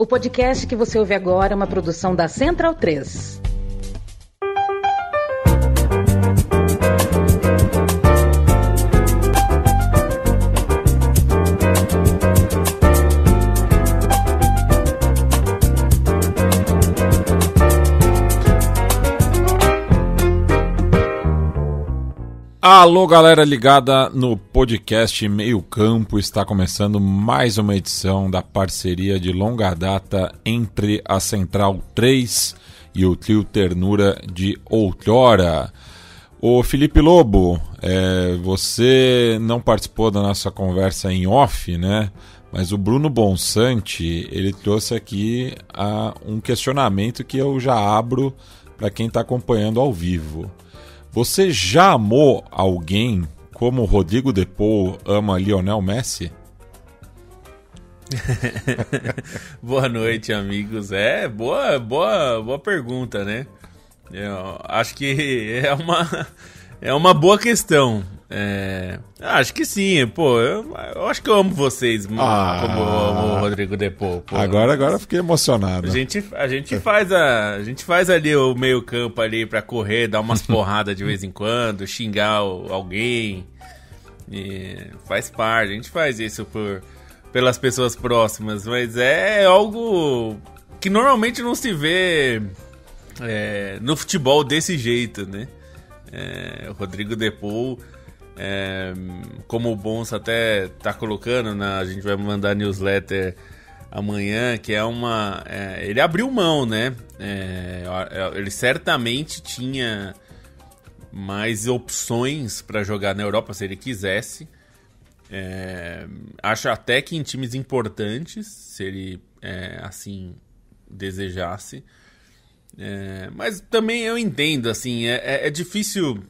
O podcast que você ouve agora é uma produção da Central 3. Alô, galera ligada no podcast Meio Campo, está começando mais uma edição da parceria de longa data entre a Central 3 e o trio Ternura de outrora. Ô Felipe Lobo, você não participou da nossa conversa em off, né? Mas o Bruno Bonsante, ele trouxe aqui um questionamento que eu já abro para quem está acompanhando ao vivo. Você já amou alguém como o Rodrigo De Paul ama Lionel Messi? Boa noite, amigos. Boa pergunta, né? Eu acho que é uma boa questão. Acho que sim, eu acho que eu amo vocês como eu amo o Rodrigo De Paul. Agora eu fiquei emocionado. A gente faz ali o meio campo ali pra correr, dar umas porradas de vez em quando, xingar alguém, faz parte, a gente faz isso pelas pessoas próximas, mas é algo que normalmente não se vê no futebol desse jeito, né? O Rodrigo De Paul, como o Bonsa até tá colocando, a gente vai mandar newsletter amanhã, que ele abriu mão, né? Ele certamente tinha mais opções para jogar na Europa se ele quisesse. Acho até que em times importantes, se ele assim desejasse. Mas também eu entendo, assim, é difícil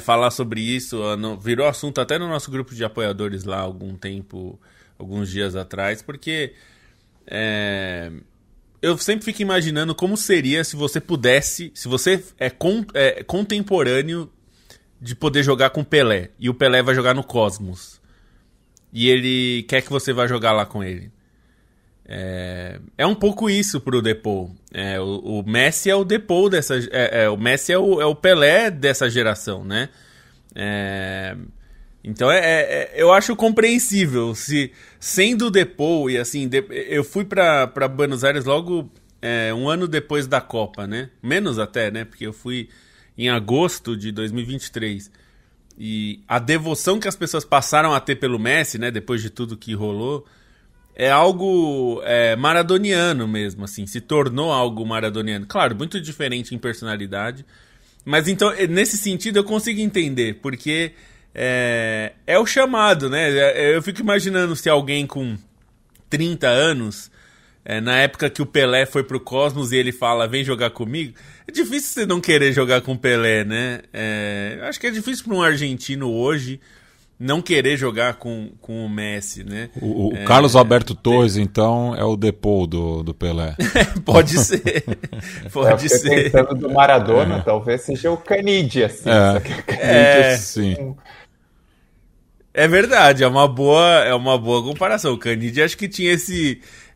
falar sobre isso. Virou assunto até no nosso grupo de apoiadores lá alguns dias atrás, porque eu sempre fico imaginando como seria se você é contemporâneo de poder jogar com o Pelé, e o Pelé vai jogar no Cosmos, e ele quer que você vá jogar lá com ele. É um pouco isso pro De Paul. O Messi é o De Paul o Messi é o Pelé dessa geração, né? Então eu acho compreensível se sendo o De Paul, e assim, eu fui pra Buenos Aires logo um ano depois da Copa, né? Menos até, né? Porque eu fui em agosto de 2023. E a devoção que as pessoas passaram a ter pelo Messi, né? Depois de tudo que rolou, é algo maradoniano mesmo, assim, se tornou algo maradoniano. Claro, muito diferente em personalidade, mas então, nesse sentido, eu consigo entender, porque é o chamado, né? Eu fico imaginando se alguém com 30 anos, na época que o Pelé foi pro Cosmos e ele fala, vem jogar comigo, é difícil você não querer jogar com o Pelé, né? Acho que é difícil para um argentino hoje não querer jogar com o Messi, né? O Carlos Alberto Torres, então, é o De Paul do Pelé. Pode ser. Pode ser. Pensando do Maradona, talvez seja o Canidia, assim. Sim. É verdade, é uma boa comparação. O Canidia acho que tinha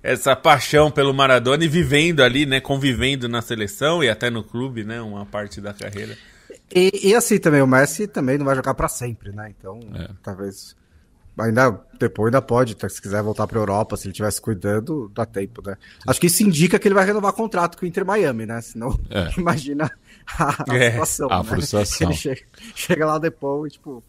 essa paixão pelo Maradona e vivendo ali, né? Convivendo na seleção e até no clube, né? Uma parte da carreira. E assim também, o Messi também não vai jogar pra sempre, né? Então, talvez depois ainda pode, se quiser voltar pra Europa, se ele estivesse cuidando, dá tempo, né? Acho que isso indica que ele vai renovar contrato com o Inter Miami, né? Senão, imagina a situação, a né? frustração. Ele chega lá depois, tipo,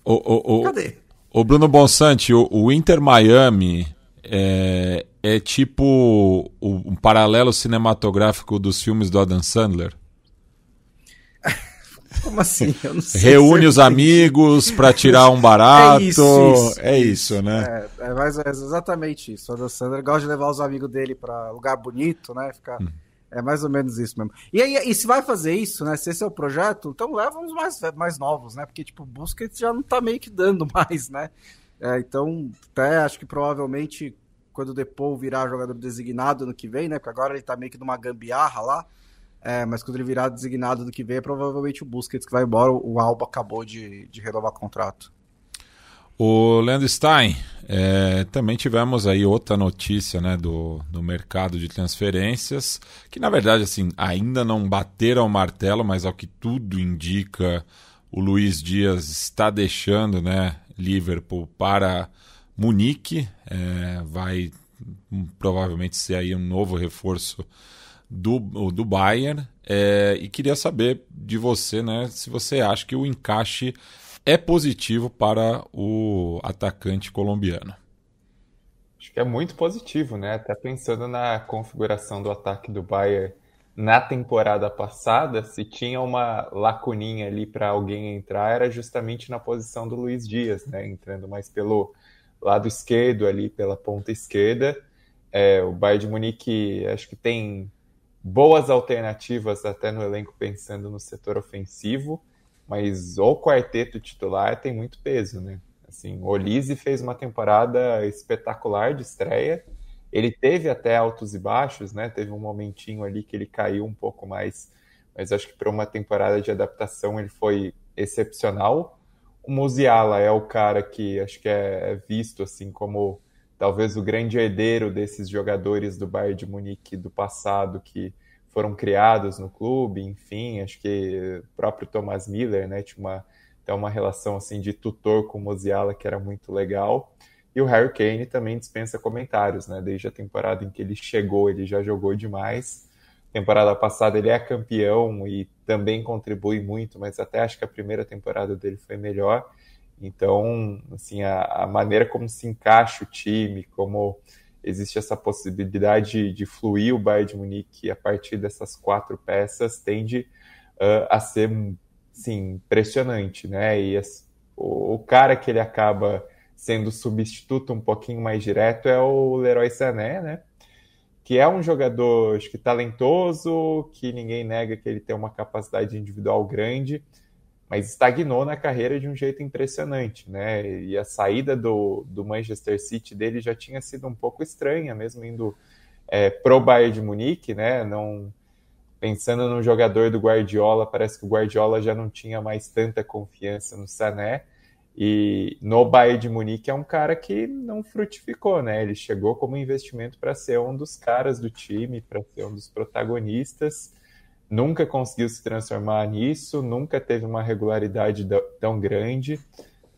cadê? O Bruno Bonsante, o Inter Miami é tipo um paralelo cinematográfico dos filmes do Adam Sandler? Como assim? Eu não sei. Reúne os amigos pra tirar um barato. Isso, né? Mas é exatamente isso. O Adam Sandler gosta de levar os amigos dele pra lugar bonito, né? É mais ou menos isso mesmo. E se vai fazer isso, né? Se esse é o projeto, então leva uns mais novos, né? Porque, tipo, o Busquets já não tá meio que dando mais, né? Então, até acho que provavelmente quando o De Paul virar jogador designado no que vem, né? Porque agora ele tá meio que numa gambiarra lá. Mas quando ele virar designado do que vem, é provavelmente o Busquets que vai embora. O Alba acabou de renovar contrato. O Leandro Stein, também tivemos aí outra notícia, né, do mercado de transferências, que na verdade assim, ainda não bateram o martelo, mas ao que tudo indica, o Luiz Dias está deixando, né, Liverpool para Munique, vai provavelmente ser aí um novo reforço do Bayern, e queria saber de você, né, se você acha que o encaixe é positivo para o atacante colombiano. Acho que é muito positivo, né? Até pensando na configuração do ataque do Bayern na temporada passada, se tinha uma lacuninha ali para alguém entrar, era justamente na posição do Luiz Dias, né? Entrando mais pelo lado esquerdo ali, pela ponta esquerda. O Bayern de Munique acho que tem boas alternativas até no elenco pensando no setor ofensivo, mas o quarteto titular tem muito peso, né? Assim, o Olise fez uma temporada espetacular de estreia. Ele teve até altos e baixos, né? Teve um momentinho ali que ele caiu um pouco mais, mas acho que para uma temporada de adaptação ele foi excepcional. O Musiala é o cara que acho que é visto assim como talvez o grande herdeiro desses jogadores do Bayern de Munique do passado que foram criados no clube, enfim, acho que o próprio Thomas Müller, né, tinha uma relação assim de tutor com o Musiala que era muito legal, e o Harry Kane também dispensa comentários, né, desde a temporada em que ele chegou, ele já jogou demais, temporada passada ele é campeão e também contribui muito, mas até acho que a primeira temporada dele foi melhor, então, assim, a maneira como se encaixa o time, como existe essa possibilidade de fluir o Bayern de Munique a partir dessas 4 peças, tende a ser, sim, impressionante, né? E o cara que ele acaba sendo substituto um pouquinho mais direto é o Leroy Sané, né? Que é um jogador, acho que talentoso, que ninguém nega que ele tem uma capacidade individual grande, mas estagnou na carreira de um jeito impressionante, né? E a saída do Manchester City dele já tinha sido um pouco estranha, mesmo indo pro Bayern de Munique, né? Não, pensando no jogador do Guardiola, parece que o Guardiola já não tinha mais tanta confiança no Sané, e no Bayern de Munique é um cara que não frutificou, né? Ele chegou como investimento para ser um dos caras do time, para ser um dos protagonistas, nunca conseguiu se transformar nisso, nunca teve uma regularidade tão grande,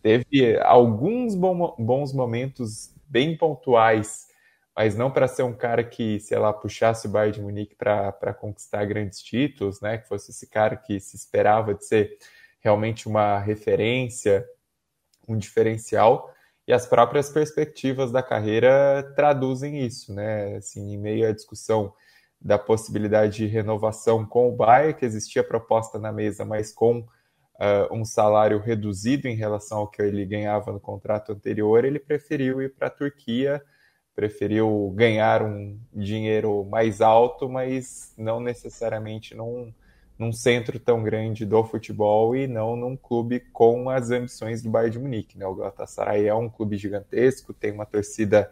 teve alguns bons momentos bem pontuais, mas não para ser um cara que, sei lá, puxasse o Bayern de Munique para conquistar grandes títulos, né? Que fosse esse cara que se esperava de ser realmente uma referência, um diferencial, e as próprias perspectivas da carreira traduzem isso, né? Assim, em meio à discussão da possibilidade de renovação com o Bayern, que existia proposta na mesa, mas com um salário reduzido em relação ao que ele ganhava no contrato anterior, ele preferiu ir para a Turquia, preferiu ganhar um dinheiro mais alto, mas não necessariamente num centro tão grande do futebol e não num clube com as ambições do Bayern de Munique, né? O Galatasaray é um clube gigantesco, tem uma torcida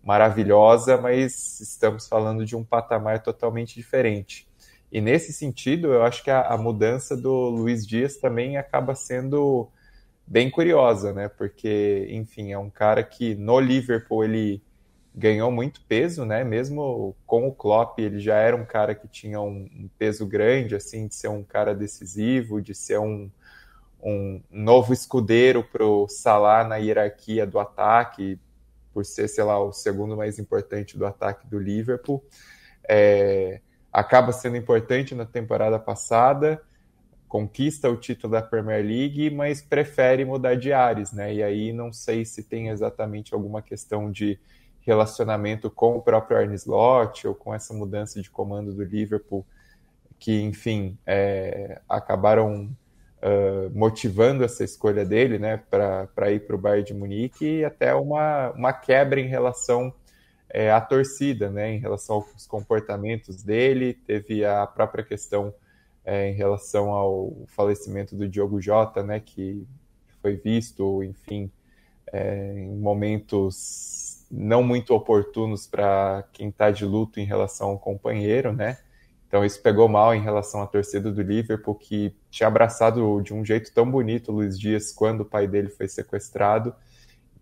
maravilhosa, mas estamos falando de um patamar totalmente diferente. E nesse sentido, eu acho que a mudança do Luiz Dias também acaba sendo bem curiosa, né? Porque, enfim, é um cara que no Liverpool ele ganhou muito peso, né? Mesmo com o Klopp, ele já era um cara que tinha um peso grande, assim, de ser um cara decisivo, de ser um novo escudeiro para o Salah na hierarquia do ataque, por ser, sei lá, o segundo mais importante do ataque do Liverpool. Acaba sendo importante na temporada passada, conquista o título da Premier League, mas prefere mudar de ares, né? E aí não sei se tem exatamente alguma questão de relacionamento com o próprio Arne Slot ou com essa mudança de comando do Liverpool, que, enfim, acabaram motivando essa escolha dele, né, para ir para o Bayern de Munique, e até uma quebra em relação à torcida, né, em relação aos comportamentos dele. Teve a própria questão em relação ao falecimento do Diogo Jota, né, que foi visto, enfim, em momentos não muito oportunos para quem está de luto em relação ao companheiro, né? Então isso pegou mal em relação à torcida do Liverpool, que tinha abraçado de um jeito tão bonito o Luiz Dias quando o pai dele foi sequestrado,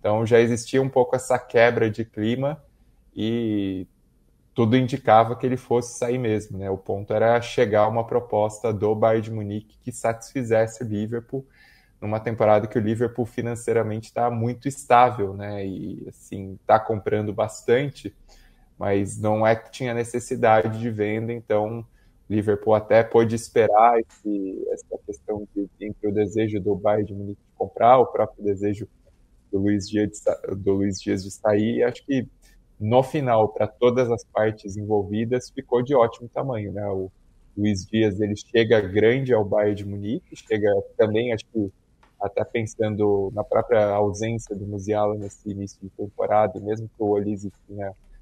Então já existia um pouco essa quebra de clima e tudo indicava que ele fosse sair mesmo, né? O ponto era chegar a uma proposta do Bayern de Munique que satisfizesse o Liverpool numa temporada que o Liverpool financeiramente está muito estável, né? E assim, está comprando bastante, mas não é que tinha necessidade de venda, então o Liverpool até pôde esperar essa questão entre o desejo do Bayern de Munique de comprar, o próprio desejo do Luiz Dias de sair, e acho que no final, para todas as partes envolvidas, ficou de ótimo tamanho, né? O Luiz Dias, ele chega grande ao Bayern de Munique, chega também, acho que até pensando na própria ausência do Musiala nesse início de temporada, e mesmo que o Olise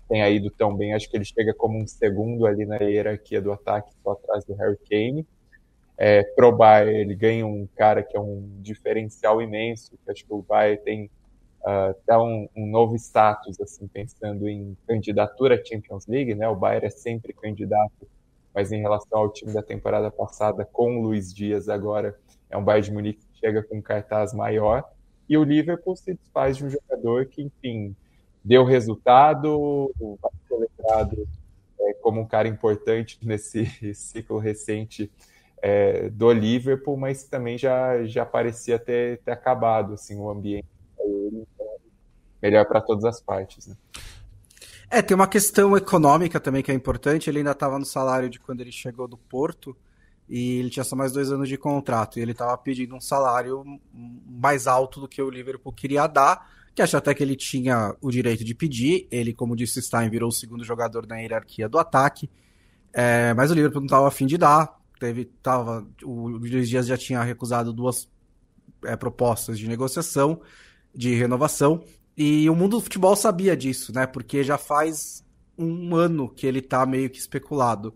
tenha ido tão bem, acho que ele chega como um segundo ali na hierarquia do ataque, só atrás do Harry Kane. Pro Bayern, ele ganha um cara que é um diferencial imenso, que acho que o Bayern tem até um novo status, assim, pensando em candidatura à Champions League, né? O Bayern é sempre candidato, mas em relação ao time da temporada passada, com o Luiz Dias agora, é um Bayern de Munique que chega com um cartaz maior, e o Liverpool se desfaz de um jogador que, enfim, deu resultado, vai ser lembrado como um cara importante nesse ciclo recente do Liverpool, mas também já parecia ter acabado, assim, o ambiente para ele, então, melhor para todas as partes, né? Tem uma questão econômica também que é importante. Ele ainda estava no salário de quando ele chegou do Porto e ele tinha só mais 2 anos de contrato e ele estava pedindo um salário mais alto do que o Liverpool queria dar, que acho até que ele tinha o direito de pedir. Ele, como disse Stein, virou o segundo jogador na hierarquia do ataque, mas o Liverpool não estava a fim de dar. O Luiz Dias já tinha recusado 2 propostas de negociação, de renovação, e o mundo do futebol sabia disso, né? Porque já faz 1 ano que ele tá meio que especulado.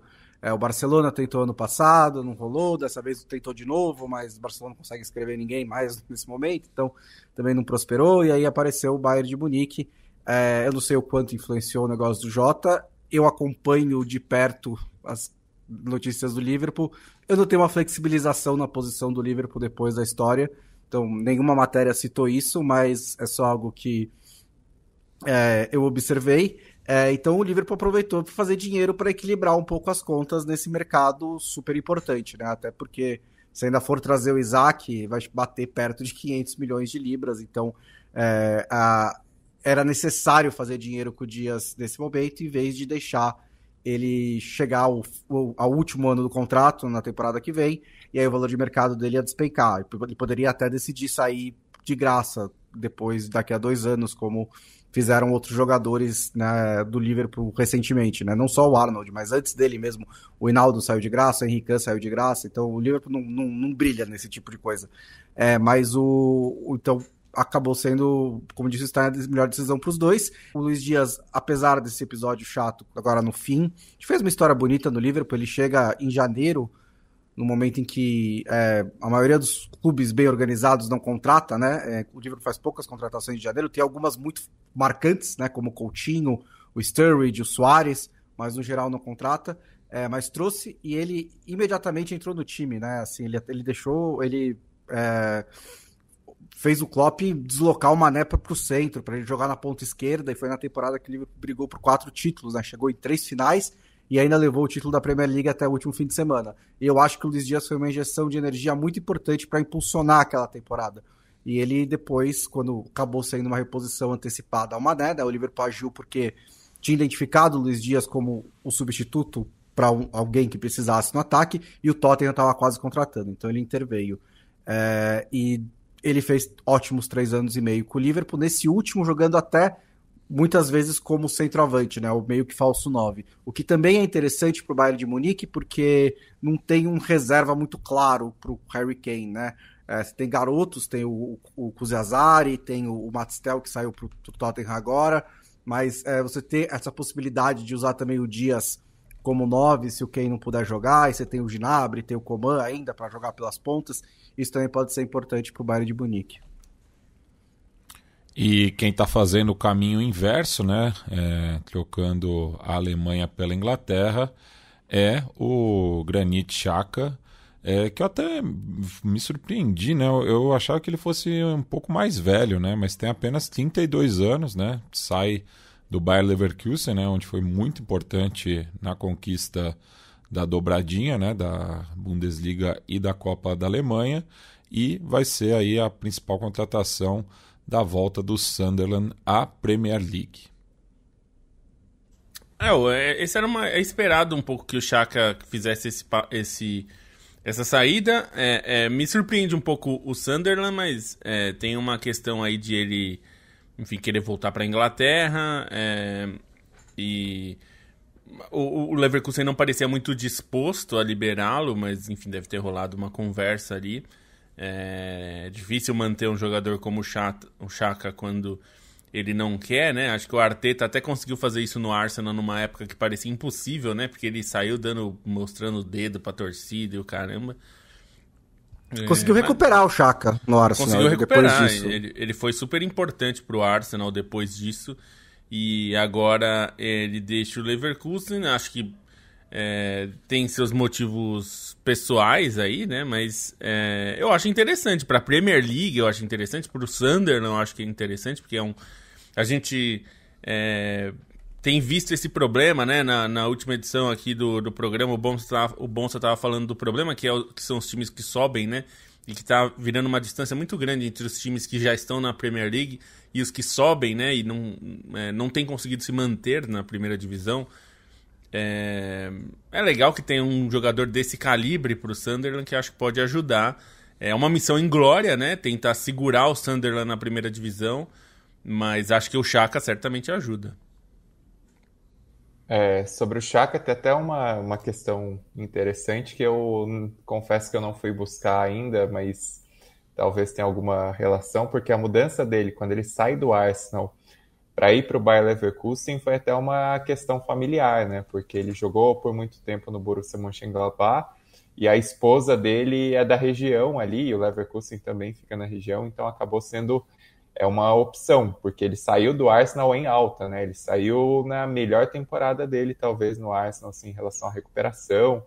O Barcelona tentou ano passado, não rolou, dessa vez tentou de novo, mas o Barcelona não consegue escrever ninguém mais nesse momento, então também não prosperou, e aí apareceu o Bayern de Munique. Eu não sei o quanto influenciou o negócio do Jota, eu acompanho de perto as notícias do Liverpool, eu não tenho uma flexibilização na posição do Liverpool depois da história, então nenhuma matéria citou isso, mas é só algo que eu observei. Então o Liverpool aproveitou para fazer dinheiro para equilibrar um pouco as contas nesse mercado super importante, né? Até porque se ainda for trazer o Isaac, vai bater perto de 500 milhões de libras, então era necessário fazer dinheiro com o Dias nesse momento, em vez de deixar ele chegar ao último ano do contrato, na temporada que vem, e aí o valor de mercado dele ia despencar. Ele poderia até decidir sair de graça depois, daqui a 2 anos, como fizeram outros jogadores, né, do Liverpool recentemente, né? Não só o Arnold, mas antes dele mesmo, o Hinaldo saiu de graça, o Henry Khan saiu de graça, então o Liverpool não brilha nesse tipo de coisa. Mas então acabou sendo, como disse, a melhor decisão para os dois. O Luiz Dias, apesar desse episódio chato, agora no fim, a gente fez uma história bonita no Liverpool. Ele chega em janeiro, no momento em que a maioria dos clubes bem organizados não contrata, né? O Liverpool faz poucas contratações de janeiro, tem algumas muito marcantes, né? Como o Coutinho, o Sturridge, o Suárez, mas no geral não contrata. Mas trouxe e ele imediatamente entrou no time, né? Assim, ele fez o Klopp deslocar o Mané para o centro, para ele jogar na ponta esquerda, e foi na temporada que o Liverpool brigou por 4 títulos, né? Chegou em 3 finais e ainda levou o título da Premier League até o último fim de semana. E eu acho que o Luiz Dias foi uma injeção de energia muito importante para impulsionar aquela temporada. E ele depois, quando acabou sendo uma reposição antecipada ao Mané, né? O Liverpool agiu porque tinha identificado o Luiz Dias como o substituto para alguém que precisasse no ataque, e o Tottenham estava quase contratando, então ele interveio. E ele fez ótimos 3 anos e meio com o Liverpool, nesse último jogando até muitas vezes como centroavante, né, o meio que falso 9. O que também é interessante para o Bayern de Munique, porque não tem um reserva muito claro para o Harry Kane, né? Você tem garotos, tem o Kuziazari, tem o Matstel, que saiu para o Tottenham agora, mas você tem essa possibilidade de usar também o Dias como 9, se o Kane não puder jogar, e você tem o Gnabry, tem o Coman ainda para jogar pelas pontas, isso também pode ser importante para o Bayern de Munique. E quem está fazendo o caminho inverso, né, trocando a Alemanha pela Inglaterra, é o Granit Xhaka, que eu até me surpreendi, né? Eu achava que ele fosse um pouco mais velho, né? Mas tem apenas 32 anos, né? Sai do Bayer Leverkusen, né? Onde foi muito importante na conquista da dobradinha, né? Da Bundesliga e da Copa da Alemanha, e vai ser aí a principal contratação da volta do Sunderland à Premier League. Esse era esperado um pouco que o Xhaka fizesse essa saída. Me surpreende um pouco o Sunderland, mas tem uma questão aí de ele, enfim, querer voltar para a Inglaterra, e o Leverkusen não parecia muito disposto a liberá-lo, mas enfim, deve ter rolado uma conversa ali. É difícil manter um jogador como o Xhaka quando ele não quer, né? Acho que o Arteta até conseguiu fazer isso no Arsenal numa época que parecia impossível, né? Porque ele saiu mostrando o dedo pra torcida e o caramba. Conseguiu recuperar o Xhaka no Arsenal. Conseguiu recuperar. Depois disso. Ele foi super importante pro Arsenal depois disso. E agora ele deixa o Leverkusen. Acho que tem seus motivos pessoais aí, né? Mas eu acho interessante. Pra Premier League eu acho interessante. Pro Sunderland eu acho que é interessante. Porque a gente tem visto esse problema, né? Na última edição aqui do programa, o Bonsa estava falando do problema, que são os times que sobem, né? E que está virando uma distância muito grande entre os times que já estão na Premier League e os que sobem, né? E não tem conseguido se manter na primeira divisão. É legal que tem um jogador desse calibre para o Sunderland, que acho que pode ajudar. É uma missão inglória, né? Tentar segurar o Sunderland na primeira divisão. Mas acho que o Xhaka certamente ajuda. Sobre o Xhaka, tem até uma questão interessante que eu confesso que eu não fui buscar ainda, mas talvez tenha alguma relação, porque a mudança dele, quando ele sai do Arsenal para ir para o Bayer Leverkusen, foi até uma questão familiar, né? Porque ele jogou por muito tempo no Borussia Mönchengladbach e a esposa dele é da região ali, e o Leverkusen também fica na região, então acabou sendo uma opção, porque ele saiu do Arsenal em alta, né? Ele saiu na melhor temporada dele, talvez, no Arsenal, assim, em relação à recuperação.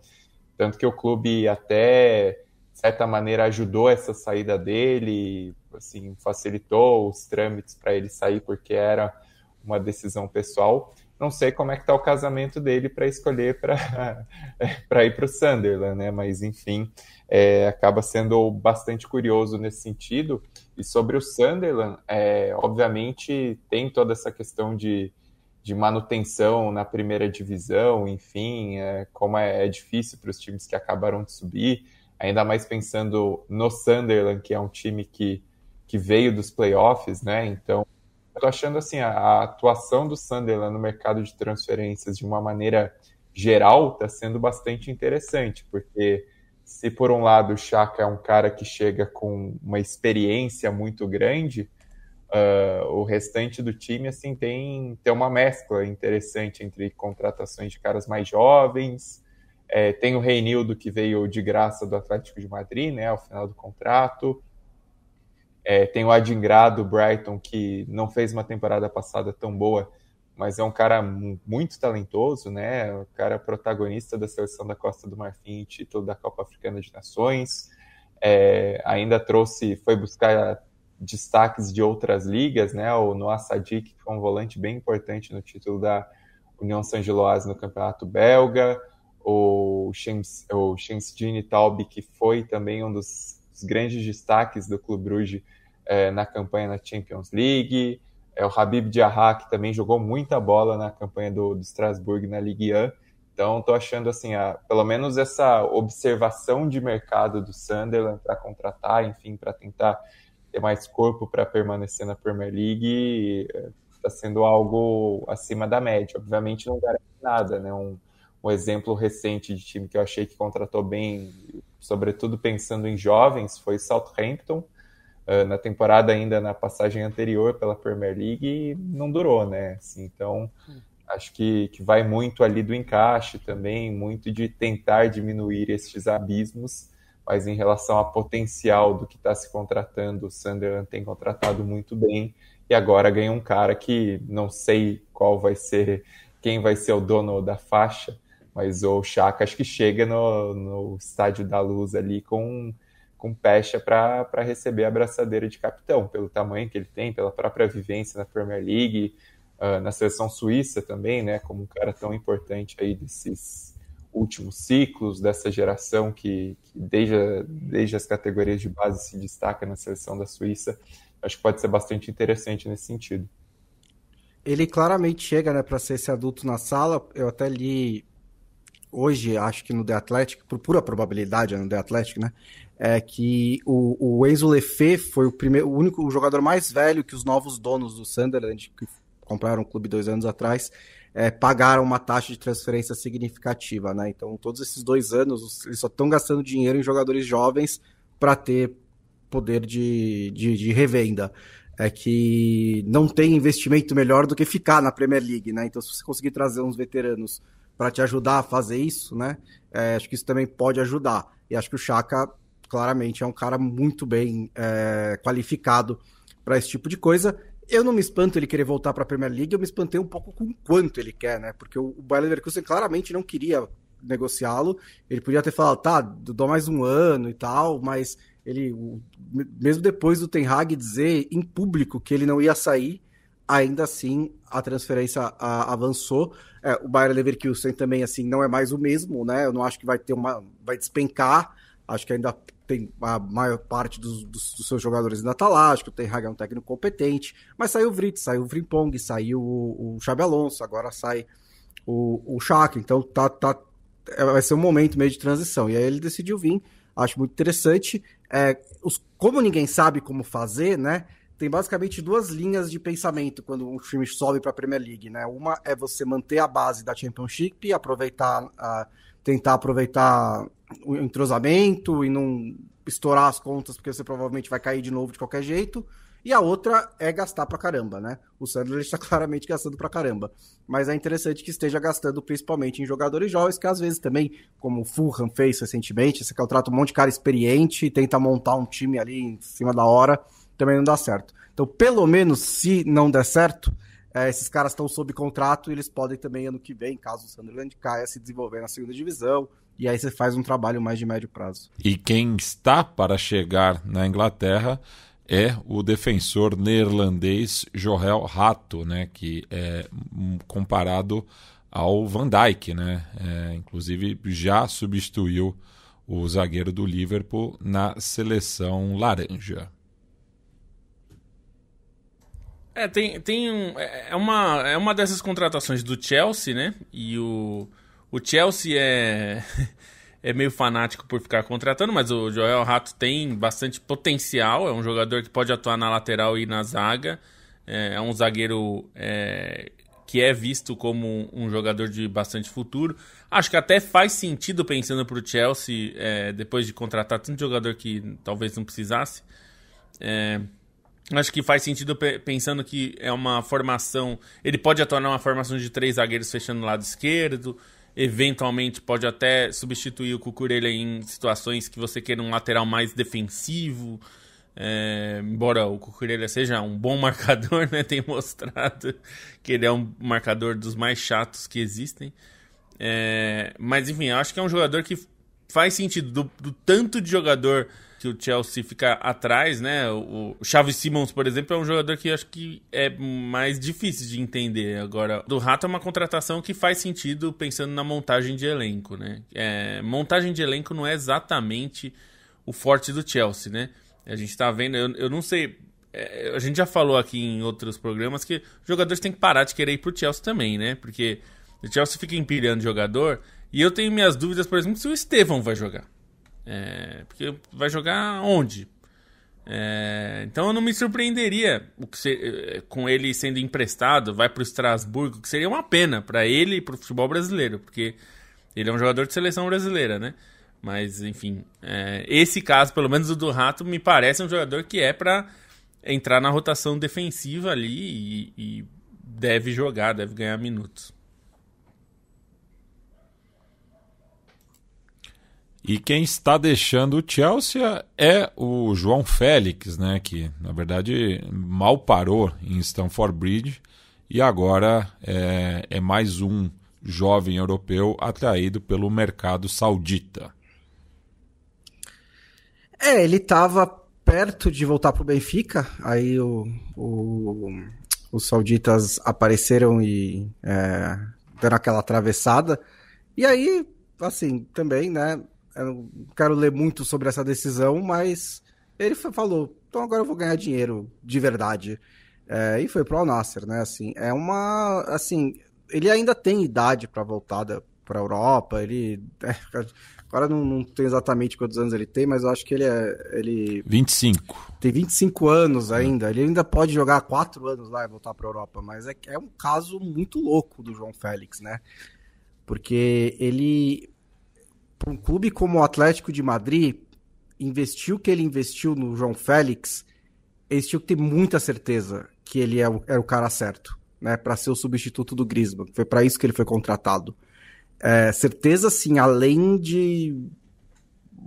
Tanto que o clube até, de certa maneira, ajudou essa saída dele, assim, facilitou os trâmites para ele sair, porque era uma decisão pessoal. Não sei como é que está o casamento dele para escolher para ir para o Sunderland, né? Mas, enfim, acaba sendo bastante curioso nesse sentido. E sobre o Sunderland, obviamente tem toda essa questão de manutenção na primeira divisão, enfim, como é difícil para os times que acabaram de subir, ainda mais pensando no Sunderland, que é um time que veio dos playoffs, né? Então, eu tô achando assim, a atuação do Sunderland no mercado de transferências de uma maneira geral está sendo bastante interessante, porque se por um lado o Xhaka é um cara que chega com uma experiência muito grande, o restante do time assim, tem uma mescla interessante entre contratações de caras mais jovens, tem o Reinildo que veio de graça do Atlético de Madrid, né, ao final do contrato, tem o Adingra do Brighton, que não fez uma temporada passada tão boa, mas é um cara muito talentoso, né? O cara protagonista da seleção da Costa do Marfim, título da Copa Africana de Nações. Ainda foi buscar destaques de outras ligas, né? O Noah Sadik, que foi um volante bem importante no título da União Saint-Gilloise no Campeonato Belga. O Shamsdine Taub, que foi também um dos grandes destaques do Clube Brugge na campanha na Champions League. O Habib Diarra, que também jogou muita bola na campanha do Strasbourg na Ligue 1. Então, estou achando, assim, pelo menos essa observação de mercado do Sunderland para contratar, enfim, para tentar ter mais corpo para permanecer na Premier League, está sendo algo acima da média. Obviamente, não garante nada, né? Um exemplo recente de time que eu achei que contratou bem, sobretudo pensando em jovens, foi Southampton, na temporada ainda, na passagem anterior pela Premier League, não durou, né? Assim, então, acho que vai muito ali do encaixe também, muito de tentar diminuir estes abismos, mas em relação ao potencial do que está se contratando, o Sunderland tem contratado muito bem, e agora ganha um cara que não sei quem vai ser o dono da faixa, Mas o Xhaka acho que chega no Estádio da Luz ali com pecha para receber a braçadeira de capitão, pelo tamanho que ele tem, pela própria vivência na Premier League, na seleção suíça também, né, como um cara tão importante aí desses últimos ciclos, dessa geração que desde as categorias de base se destaca na seleção da Suíça. Acho que pode ser bastante interessante nesse sentido. Ele claramente chega, né, para ser esse adulto na sala. Eu até li hoje, acho que no The Athletic, por pura probabilidade, no The Athletic, né, é que o Enzo Lefebvre foi o único jogador mais velho que os novos donos do Sunderland, que compraram o clube 2 anos atrás, pagaram uma taxa de transferência significativa, né? Então, todos esses 2 anos, eles só estão gastando dinheiro em jogadores jovens para ter poder de revenda. É que não tem investimento melhor do que ficar na Premier League, né? Então, se você conseguir trazer uns veteranos para te ajudar a fazer isso, né? Acho que isso também pode ajudar. E acho que o Xhaka, claramente, é um cara muito bem qualificado para esse tipo de coisa. Eu não me espanto ele querer voltar para a Premier League, eu me espantei um pouco com o quanto ele quer, né? Porque o Bayer Leverkusen claramente não queria negociá-lo. Ele podia ter falado, tá, dou mais 1 ano e tal, mas ele, mesmo depois do Ten Hag dizer em público que ele não ia sair, ainda assim a transferência avançou. O Bayer Leverkusen também, assim, não é mais o mesmo, né? Eu não acho que vai despencar. Acho que ainda tem a maior parte dos seus jogadores ainda tá lá. Acho que o Ten Hag é um técnico competente. Mas saiu o Vrit, saiu o Frimpong, saiu o Xabi Alonso, agora sai o Xhaka. Então vai ser um momento meio de transição. E aí ele decidiu vir. Acho muito interessante. Como ninguém sabe como fazer, né? Tem basicamente 2 linhas de pensamento quando um time sobe para a Premier League, né? Uma é você manter a base da Championship, tentar aproveitar o entrosamento e não estourar as contas, porque você provavelmente vai cair de novo de qualquer jeito. E a outra é gastar pra caramba, né? O Sunderland está claramente gastando pra caramba. Mas é interessante que esteja gastando principalmente em jogadores jovens, que às vezes também, como o Fulham fez recentemente, você contrata um monte de cara experiente e tenta montar um time ali em cima da hora, também não dá certo. Então, pelo menos, se não der certo, esses caras estão sob contrato e eles podem também, ano que vem, caso o Sunderland caia, se desenvolver na 2ª divisão, e aí você faz um trabalho mais de médio prazo. E quem está para chegar na Inglaterra é o defensor neerlandês Joël Hato, né, que é comparado ao Van Dijk, né, inclusive já substituiu o zagueiro do Liverpool na seleção laranja. É uma dessas contratações do Chelsea, né? E o Chelsea é meio fanático por ficar contratando, mas o Joël Hato tem bastante potencial. É um jogador que pode atuar na lateral e na zaga. É um zagueiro que é visto como um jogador de bastante futuro. Acho que até faz sentido pensando para o Chelsea, depois de contratar tanto jogador que talvez não precisasse. Acho que faz sentido pensando que é uma formação... Ele pode atuar numa formação de 3 zagueiros fechando o lado esquerdo. Eventualmente pode até substituir o Cucurella em situações que você queira um lateral mais defensivo. Embora o Cucurella seja um bom marcador, né? Tem mostrado que ele é um marcador dos mais chatos que existem. Mas enfim, eu acho que é um jogador que faz sentido. Do tanto de jogador que o Chelsea fica atrás, né? O Xavi Simons, por exemplo, é um jogador que eu acho que é mais difícil de entender. Agora, do Rato é uma contratação que faz sentido pensando na montagem de elenco, né? Montagem de elenco não é exatamente o forte do Chelsea, né? A gente tá vendo, eu não sei, a gente já falou aqui em outros programas que os jogadores têm que parar de querer ir pro Chelsea também, né? Porque o Chelsea fica empilhando jogador e eu tenho minhas dúvidas, por exemplo, se o Estevão vai jogar. Porque vai jogar onde? Então eu não me surpreenderia com ele sendo emprestado, vai para o Estrasburgo, que seria uma pena para ele e para o futebol brasileiro, porque ele é um jogador de seleção brasileira, né? Mas enfim, esse caso, pelo menos o do Rato, me parece um jogador que é para entrar na rotação defensiva ali e deve jogar, deve ganhar minutos. E quem está deixando o Chelsea é o João Félix, né, que na verdade mal parou em Stamford Bridge e agora é mais um jovem europeu atraído pelo mercado saudita. Ele estava perto de voltar para o Benfica, aí os sauditas apareceram e deram aquela atravessada. E aí, assim, também, né, eu não quero ler muito sobre essa decisão, mas ele falou, então agora eu vou ganhar dinheiro de verdade. E foi pro Al Nassr, né, assim, ele ainda tem idade para voltar para a Europa, agora não tem exatamente quantos anos ele tem, mas eu acho que ele 25. Tem 25 anos ainda, ele ainda pode jogar 4 anos lá e voltar para a Europa, mas é um caso muito louco do João Félix, né? Porque para um clube como o Atlético de Madrid, investiu o que ele investiu no João Félix, eles tinham que ter muita certeza que ele era o cara certo, né? Para ser o substituto do Griezmann. Foi para isso que ele foi contratado. Certeza, sim, além de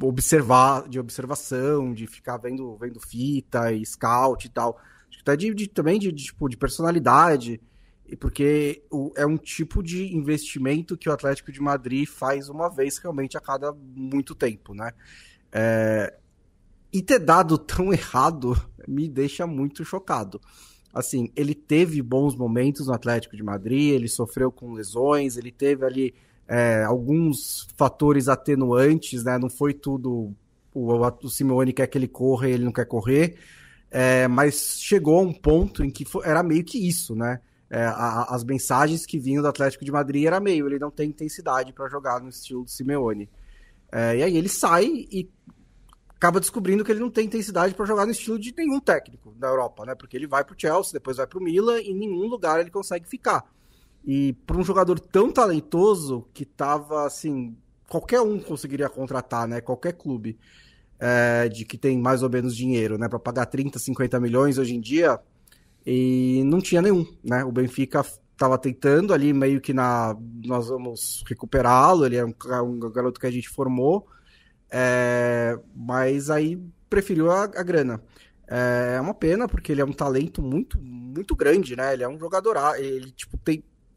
observação, de ficar vendo fita e scout e tal. Acho que até também de personalidade, porque é um tipo de investimento que o Atlético de Madrid faz uma vez realmente a cada muito tempo, né? E ter dado tão errado me deixa muito chocado. Assim, ele teve bons momentos no Atlético de Madrid, ele sofreu com lesões, ele teve ali alguns fatores atenuantes, né? Não foi tudo o Simeone quer que ele corra e ele não quer correr, mas chegou a um ponto em que era meio que isso, né? As mensagens que vinham do Atlético de Madrid era meio, ele não tem intensidade para jogar no estilo do Simeone. E aí ele sai e acaba descobrindo que ele não tem intensidade para jogar no estilo de nenhum técnico da Europa, né? Porque ele vai para o Chelsea, depois vai para o Milan e em nenhum lugar ele consegue ficar. E para um jogador tão talentoso que tava assim, qualquer um conseguiria contratar, né? Qualquer clube de que tem mais ou menos dinheiro, né? Para pagar 30, 50 milhões hoje em dia, e não tinha nenhum, né? O Benfica estava tentando ali meio que nós vamos recuperá-lo, ele é um garoto que a gente formou, mas aí preferiu a grana. É uma pena, porque ele é um talento muito, muito grande, né? Ele é um jogador, ele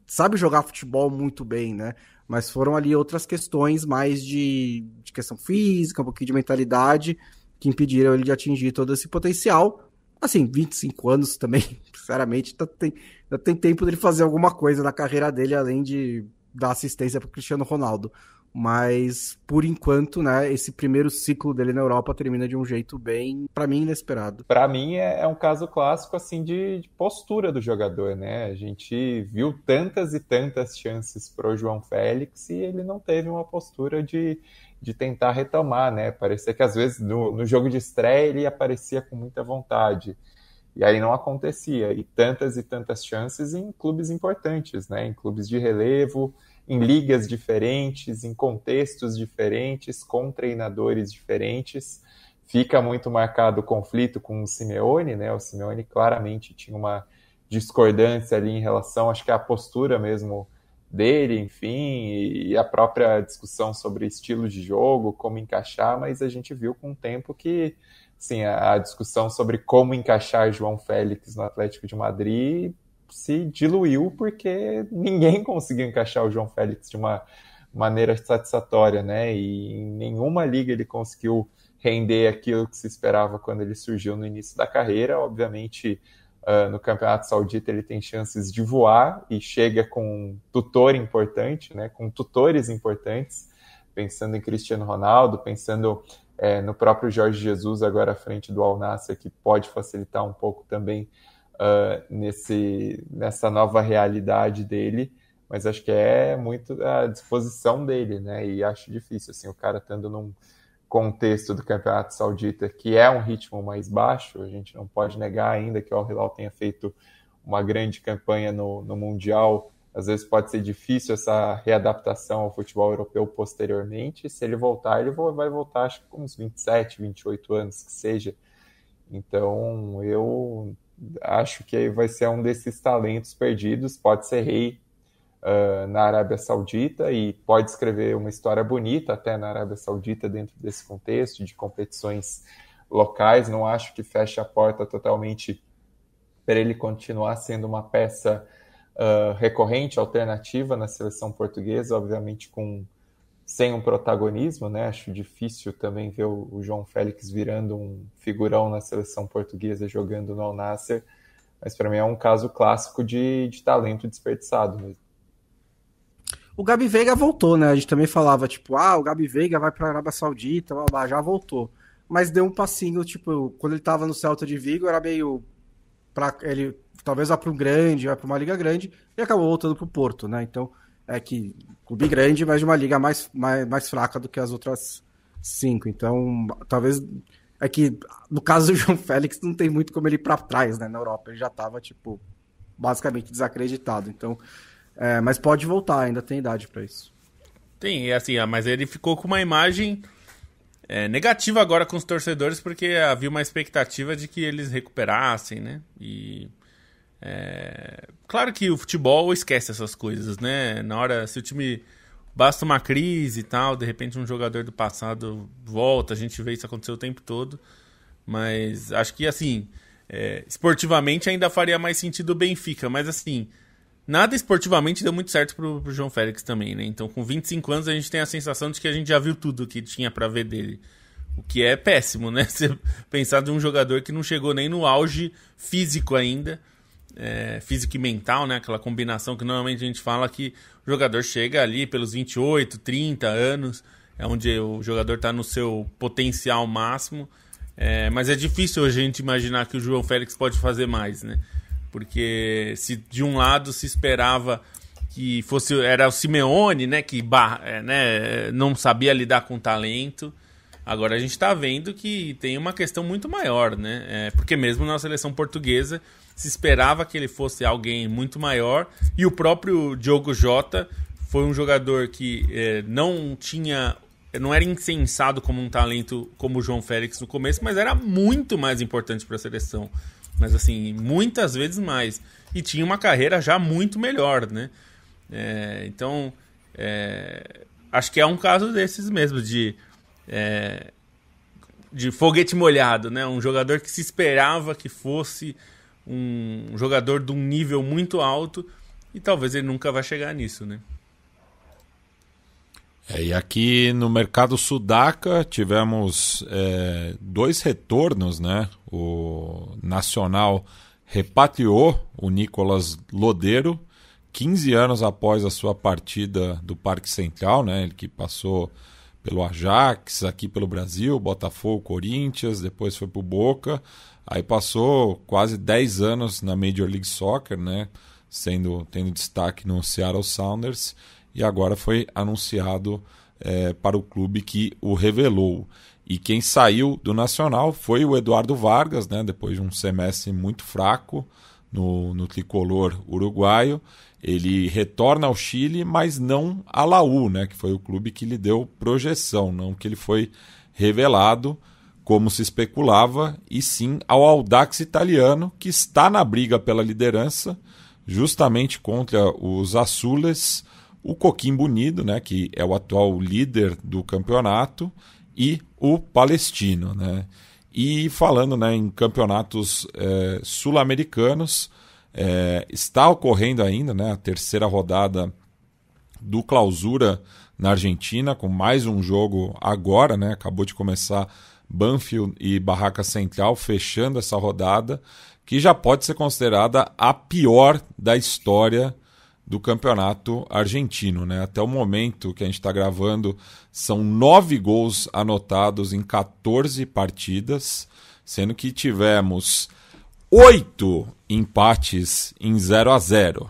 sabe jogar futebol muito bem, né? Mas foram ali outras questões mais de questão física, um pouquinho de mentalidade, que impediram ele de atingir todo esse potencial. Assim, 25 anos também, sinceramente, ainda tem tempo dele fazer alguma coisa na carreira dele, além de dar assistência para o Cristiano Ronaldo. Mas, por enquanto, né, esse primeiro ciclo dele na Europa termina de um jeito bem, para mim, inesperado. Para mim, é um caso clássico assim de postura do jogador, né? A gente viu tantas e tantas chances para o João Félix e ele não teve uma postura de tentar retomar, né? Parecia que, às vezes, no jogo de estreia, ele aparecia com muita vontade. E aí não acontecia. E tantas chances em clubes importantes, né? Em clubes de relevo, em ligas diferentes, em contextos diferentes, com treinadores diferentes. Fica muito marcado o conflito com o Simeone, né? O Simeone claramente tinha uma discordância ali em relação, acho que a postura mesmo dele, enfim, e a própria discussão sobre estilo de jogo, como encaixar, mas a gente viu com o tempo que, assim, a discussão sobre como encaixar João Félix no Atlético de Madrid se diluiu porque ninguém conseguiu encaixar o João Félix de uma maneira satisfatória, né? E em nenhuma liga ele conseguiu render aquilo que se esperava quando ele surgiu no início da carreira. Obviamente, no Campeonato Saudita ele tem chances de voar e chega com um tutor importante, né? Com tutores importantes, pensando em Cristiano Ronaldo, pensando no próprio Jorge Jesus agora à frente do Al Nassr, que pode facilitar um pouco também nessa nova realidade dele, mas acho que é muito a disposição dele, né? E acho difícil, assim, o cara estando num contexto do Campeonato Saudita, que é um ritmo mais baixo, a gente não pode negar ainda que o Al Hilal tenha feito uma grande campanha no Mundial, às vezes pode ser difícil essa readaptação ao futebol europeu posteriormente, se ele voltar, ele vai voltar acho que com uns 27, 28 anos que seja, então eu acho que vai ser um desses talentos perdidos, pode ser rei na Arábia Saudita e pode escrever uma história bonita até na Arábia Saudita dentro desse contexto de competições locais. Não acho que feche a porta totalmente para ele continuar sendo uma peça recorrente, alternativa na seleção portuguesa, obviamente sem um protagonismo, né? Acho difícil também ver o João Félix virando um figurão na seleção portuguesa jogando no Al Nassr, mas para mim é um caso clássico de talento desperdiçado mesmo. O Gabi Veiga voltou, né? A gente também falava, tipo, o Gabi Veiga vai para a Arábia Saudita, já voltou. Mas deu um passinho, tipo, quando ele tava no Celta de Vigo, era meio ele talvez vá para um grande, vai para uma liga grande, e acabou voltando para o Porto, né? Então, é que clube grande, mas de uma liga mais fraca do que as outras 5. Então, talvez é que no caso do João Félix não tem muito como ele ir para trás, né? Na Europa ele já tava, tipo, basicamente desacreditado. Então, mas pode voltar, ainda tem idade para isso. Tem, assim, mas ele ficou com uma imagem negativa agora com os torcedores, porque havia uma expectativa de que eles recuperassem, né? E claro que o futebol esquece essas coisas, né? Na hora, se o time basta uma crise e tal, de repente um jogador do passado volta, a gente vê isso acontecer o tempo todo, mas acho que, assim, esportivamente ainda faria mais sentido o Benfica, mas, assim, nada esportivamente deu muito certo pro João Félix também, né? Então, com 25 anos, a gente tem a sensação de que a gente já viu tudo que tinha pra ver dele. O que é péssimo, né? Você pensar de um jogador que não chegou nem no auge físico ainda, físico e mental, né? Aquela combinação que normalmente a gente fala que o jogador chega ali pelos 28, 30 anos, é onde o jogador tá no seu potencial máximo. Mas é difícil a gente imaginar que o João Félix pode fazer mais, né? Porque se de um lado se esperava que era o Simeone, né, que não sabia lidar com talento, agora a gente está vendo que tem uma questão muito maior, né? Porque mesmo na seleção portuguesa se esperava que ele fosse alguém muito maior, e o próprio Diogo Jota foi um jogador que não era incensado como um talento como o João Félix no começo, mas era muito mais importante para a seleção. Mas, assim, muitas vezes mais. E tinha uma carreira já muito melhor, né? Então, acho que é um caso desses mesmo, de foguete molhado, né? Um jogador que se esperava que fosse um jogador de um nível muito alto, e talvez ele nunca vai chegar nisso, né? E aqui no mercado sudaca tivemos 2 retornos, né? O Nacional repatriou o Nicolas Lodeiro 15 anos após a sua partida do Parque Central, né? Ele que passou pelo Ajax, aqui pelo Brasil, Botafogo, Corinthians, depois foi pro Boca, aí passou quase 10 anos na Major League Soccer, né? Tendo destaque no Seattle Sounders, e agora foi anunciado para o clube que o revelou. E quem saiu do Nacional foi o Eduardo Vargas, né, depois de um semestre muito fraco no tricolor uruguaio. Ele retorna ao Chile, mas não a Laú, né, que foi o clube que lhe deu projeção, não que ele foi revelado, como se especulava, e sim ao Audax italiano, que está na briga pela liderança, justamente contra os azules, o Coquimbo Unido, né, que é o atual líder do campeonato, e o Palestino, né? E falando, né, em campeonatos sul-americanos, está ocorrendo ainda, né, a terceira rodada do Clausura na Argentina, com mais um jogo agora, né? Acabou de começar Banfield e Barraca Central fechando essa rodada, que já pode ser considerada a pior da história do campeonato argentino, né? Até o momento que a gente está gravando, são 9 gols anotados em 14 partidas, sendo que tivemos 8 empates em 0-0,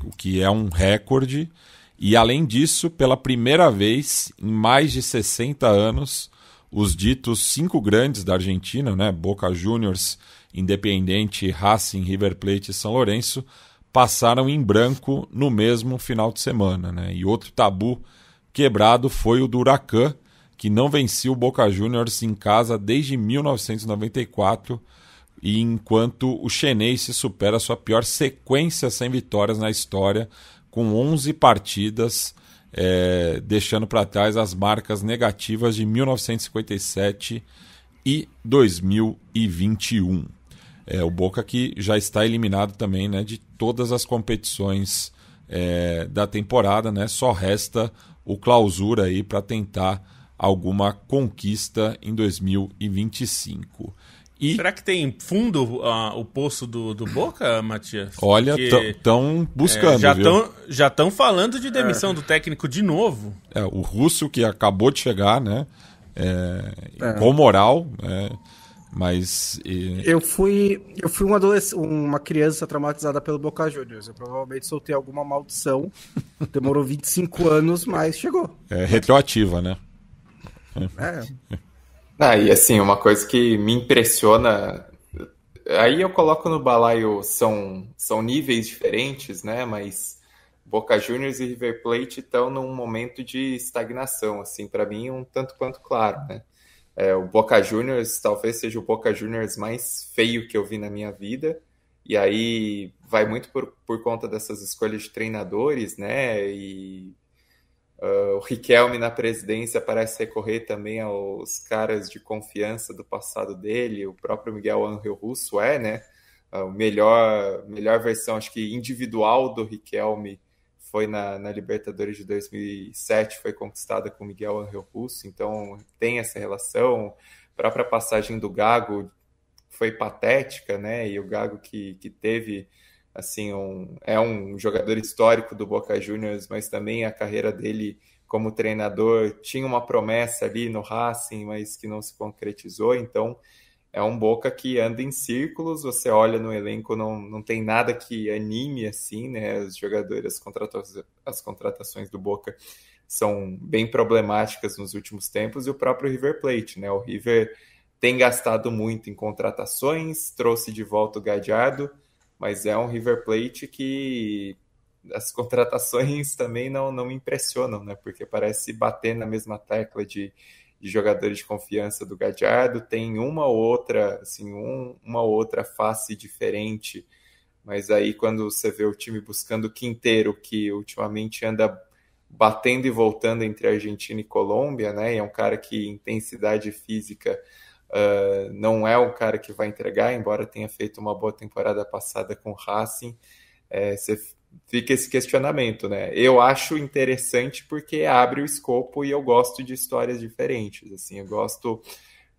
o que é um recorde. E além disso, pela primeira vez em mais de 60 anos, os ditos 5 grandes da Argentina, né? Boca Juniors, Independiente, Racing, River Plate e São Lourenço, passaram em branco no mesmo final de semana, né? E outro tabu quebrado foi o do Huracan, que não vencia o Boca Juniors em casa desde 1994, e enquanto o Xeneize supera sua pior sequência sem vitórias na história, com 11 partidas, deixando para trás as marcas negativas de 1957 e 2021. O Boca que já está eliminado também, né, de todas as competições da temporada, né? Só resta o Clausura aí para tentar alguma conquista em 2025. Será que tem fundo o poço do Boca, Matias? Olha, estão buscando, já estão falando de demissão do técnico de novo. O Russo, que acabou de chegar, né? Com moral, mas... Eu fui uma criança traumatizada pelo Boca Juniors. Eu provavelmente soltei alguma maldição. Demorou 25 anos, mas chegou. Retroativa, né? E assim, uma coisa que me impressiona, aí eu coloco no balaio, são níveis diferentes, né? Mas Boca Juniors e River Plate estão num momento de estagnação, assim, para mim um tanto quanto claro, né? O Boca Juniors talvez seja o Boca Juniors mais feio que eu vi na minha vida, e aí vai muito por conta dessas escolhas de treinadores, né? E o Riquelme na presidência parece recorrer também aos caras de confiança do passado dele, o próprio Miguel Ángel Russo né? A melhor versão, acho que individual do Riquelme foi na Libertadores de 2007, foi conquistada com o Miguel Ángel Russo, então tem essa relação. A própria passagem do Gago foi patética, né? E o Gago que teve... assim, é um jogador histórico do Boca Juniors, mas também a carreira dele como treinador tinha uma promessa ali no Racing, mas que não se concretizou, então é um Boca que anda em círculos, você olha no elenco, não tem nada que anime, assim, né, os jogadores, as contratações do Boca são bem problemáticas nos últimos tempos, e o próprio River Plate, né, o River tem gastado muito em contratações, trouxe de volta o Gallardo, mas é um River Plate que as contratações também não me impressionam, né? Porque parece bater na mesma tecla de jogadores de confiança do Gallardo, tem uma outra face diferente, mas aí quando você vê o time buscando o Quinteiro, que ultimamente anda batendo e voltando entre Argentina e Colômbia, né? E é um cara que intensidade física não é um cara que vai entregar, embora tenha feito uma boa temporada passada com o Racing, você fica esse questionamento, né? Eu acho interessante porque abre o escopo e eu gosto de histórias diferentes, assim, eu gosto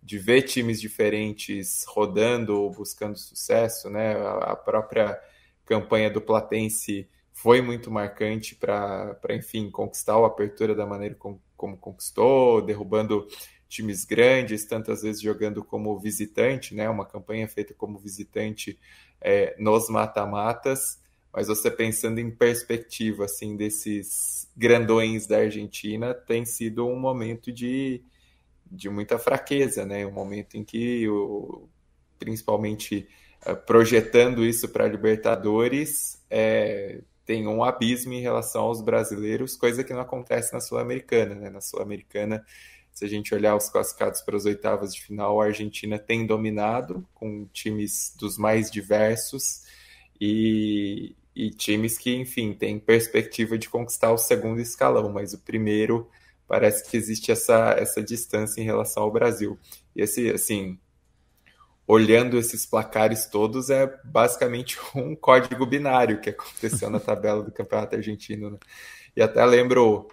de ver times diferentes rodando, buscando sucesso, né? A própria campanha do Platense foi muito marcante para enfim, conquistar o Apertura da maneira como conquistou, derrubando times grandes, tantas vezes jogando como visitante, né? Uma campanha feita como visitante nos mata-matas, mas você pensando em perspectiva, assim, desses grandões da Argentina, tem sido um momento de muita fraqueza, né? Um momento em que, principalmente projetando isso para a Libertadores, tem um abismo em relação aos brasileiros, coisa que não acontece na Sul-Americana, né? Na Sul-Americana, se a gente olhar os classificados para as oitavas de final, a Argentina tem dominado, com times dos mais diversos e times que, enfim, têm perspectiva de conquistar o segundo escalão, mas o primeiro parece que existe essa distância em relação ao Brasil. E assim, olhando esses placares todos, é basicamente um código binário que aconteceu na tabela do Campeonato Argentino, né? E até lembro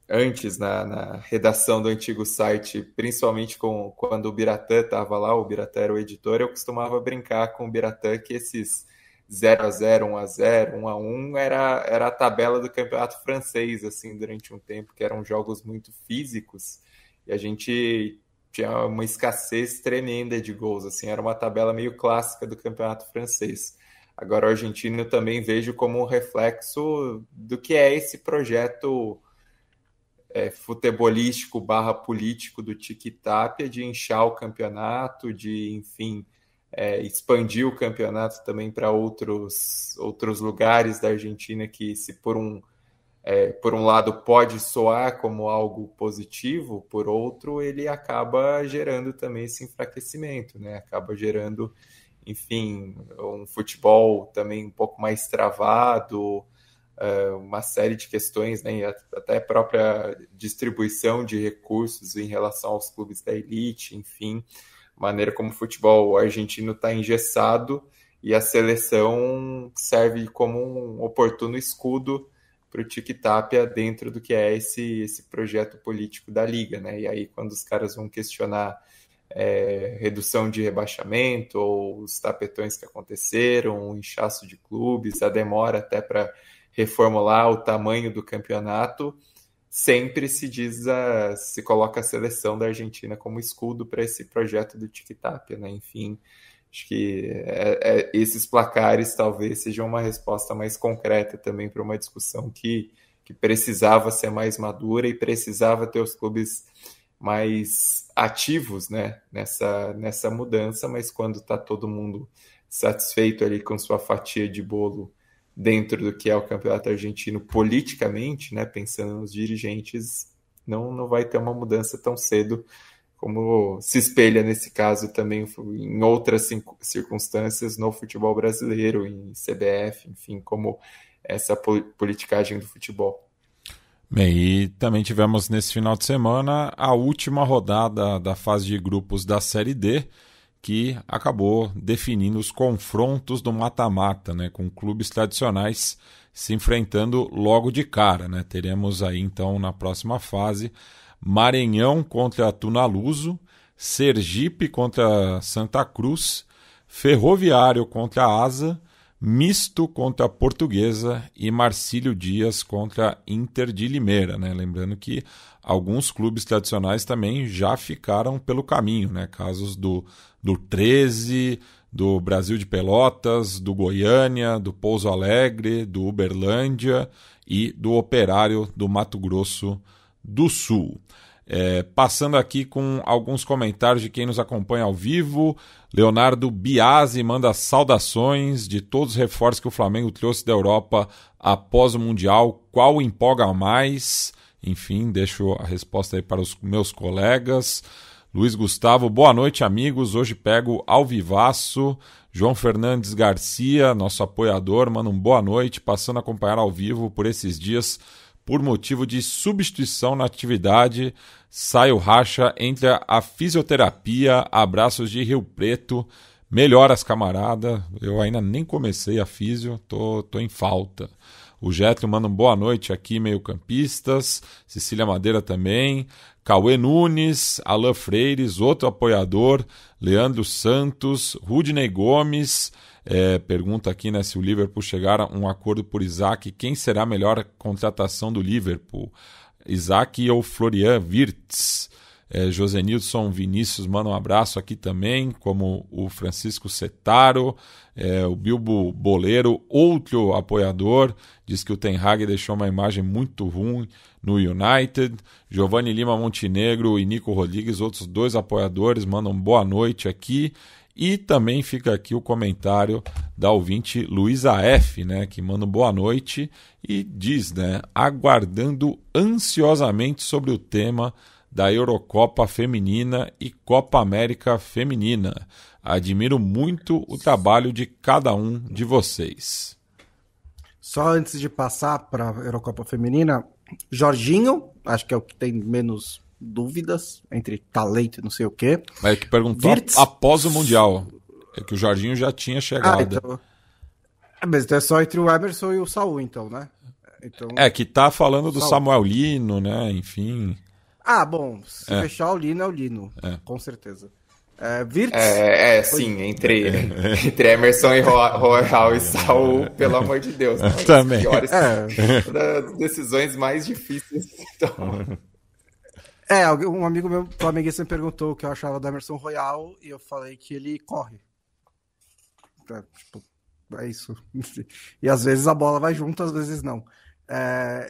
antes, na redação do antigo site, principalmente quando o Biratã estava lá, o Biratã era o editor, eu costumava brincar com o Biratã que esses 0-0, 1-0, 1-1 era a tabela do campeonato francês, assim, durante um tempo, que eram jogos muito físicos, e a gente tinha uma escassez tremenda de gols, assim, era uma tabela meio clássica do campeonato francês. Agora o argentino eu também vejo como um reflexo do que é esse projeto futebolístico / político do Tiki-Tapia, de inchar o campeonato, de, enfim, expandir o campeonato também para outros lugares da Argentina que, se por um lado pode soar como algo positivo, por outro ele acaba gerando também esse enfraquecimento, né? Acaba gerando, enfim, um futebol também um pouco mais travado, uma série de questões, né? E até a própria distribuição de recursos em relação aos clubes da elite, enfim. maneira como o futebol argentino está engessado, e a seleção serve como um oportuno escudo para o Tic-Tapia dentro do que é esse projeto político da Liga, né? E aí, quando os caras vão questionar redução de rebaixamento, ou os tapetões que aconteceram, o inchaço de clubes, a demora até para reformular o tamanho do campeonato, sempre se coloca a seleção da Argentina como escudo para esse projeto do Tic-Tapia, né? Enfim, acho que esses placares talvez sejam uma resposta mais concreta também para uma discussão que precisava ser mais madura e precisava ter os clubes mais ativos, né, nessa mudança, mas quando está todo mundo satisfeito ali com sua fatia de bolo dentro do que é o campeonato argentino politicamente, né, pensando nos dirigentes, não vai ter uma mudança tão cedo, como se espelha nesse caso também em outras circunstâncias no futebol brasileiro, em CBF, enfim, como essa politicagem do futebol. Bem, e também tivemos nesse final de semana a última rodada da fase de grupos da Série D, que acabou definindo os confrontos do mata-mata, né, com clubes tradicionais se enfrentando logo de cara, né? Teremos aí então na próxima fase Maranhão contra Tunaluso, Sergipe contra Santa Cruz, Ferroviário contra Asa, Misto contra a Portuguesa e Marcílio Dias contra Inter de Limeira, né? Lembrando que alguns clubes tradicionais também já ficaram pelo caminho, né? Casos do 13, do Brasil de Pelotas, do Goiânia, do Pouso Alegre, do Uberlândia e do Operário do Mato Grosso do Sul. Passando aqui com alguns comentários de quem nos acompanha ao vivo. Leonardo Biasi manda saudações de todos os reforços que o Flamengo trouxe da Europa após o Mundial. Qual empolga mais? Enfim, deixo a resposta aí para os meus colegas. Luiz Gustavo, boa noite, amigos. Hoje pego ao vivaço. João Fernandes Garcia, nosso apoiador, manda um boa noite, passando a acompanhar ao vivo por esses dias por motivo de substituição na atividade. Saio racha entre a fisioterapia, abraços de Rio Preto, melhoras camarada, eu ainda nem comecei a fisio, tô em falta. O Getro manda um boa noite aqui, meio campistas, Cecília Madeira também, Cauê Nunes, Alain Freires, outro apoiador, Leandro Santos, Rudney Gomes. Pergunta aqui, né, se o Liverpool chegar a um acordo por Isaac, quem será a melhor contratação do Liverpool? Isaac ou Florian Wirtz? José Nilson Vinícius manda um abraço aqui também, como o Francisco Setaro, o Bilbo Boleiro, outro apoiador, diz que o Ten Hag deixou uma imagem muito ruim no United. Giovanni Lima Montenegro e Nico Rodrigues, outros dois apoiadores, mandam boa noite aqui. E também fica aqui o comentário da ouvinte Luísa F, né, que manda boa noite e diz, né, aguardando ansiosamente sobre o tema da Eurocopa Feminina e Copa América Feminina. Admiro muito o trabalho de cada um de vocês. Só antes de passar para a Eurocopa Feminina, Jorginho, acho que é o que tem menos dúvidas entre talento e não sei o quê. Mas que perguntou após o Mundial. É que o Jorginho já tinha chegado. Então... Mas então é só entre o Emerson e o Saul, então, né? Então... que tá falando do Samuel Lino, né? Enfim. Bom, se fechar o Lino é o Lino, com certeza. Virtus? Sim, entre Emerson e Royal e Saul, pelo amor de Deus. Também. Piores das decisões mais difíceis. Então... um amigo meu, flamenguista, me perguntou o que eu achava do Emerson Royal e eu falei que ele corre. É isso. E às vezes a bola vai junto, às vezes não.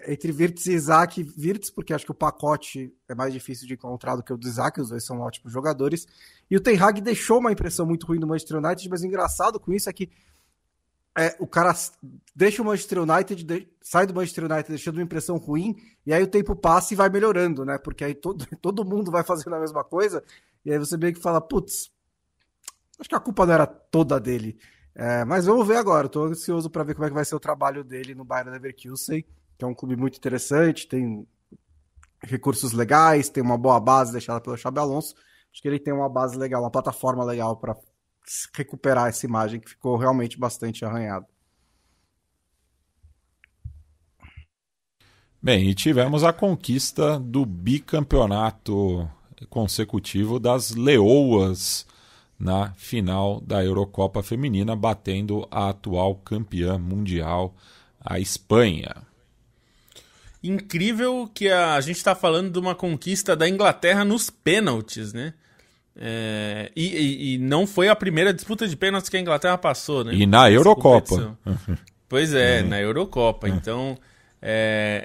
Entre Virtus e Isaac, Virtus, porque acho que o pacote é mais difícil de encontrar do que o do Isaac, os dois são ótimos jogadores. E o Ten Hag deixou uma impressão muito ruim do Manchester United, mas o engraçado com isso é que o cara deixa o Manchester United, sai do Manchester United deixando uma impressão ruim, e aí o tempo passa e vai melhorando, né? Porque aí todo mundo vai fazendo a mesma coisa, e aí você meio que fala, putz, acho que a culpa não era toda dele. Mas vamos ver agora, estou ansioso para ver como é que vai ser o trabalho dele no Bayer Leverkusen, que é um clube muito interessante, tem recursos legais, tem uma boa base deixada pelo Xabi Alonso. acho que ele tem uma base legal, uma plataforma legal para recuperar essa imagem que ficou realmente bastante arranhada. Bem, e tivemos a conquista do bicampeonato consecutivo das Leoas na final da Eurocopa Feminina, batendo a atual campeã mundial, a Espanha. Incrível que a gente está falando de uma conquista da Inglaterra nos pênaltis, né? E não foi a primeira disputa de pênaltis que a Inglaterra passou, né? E na Eurocopa. Pois é, na Eurocopa. Então,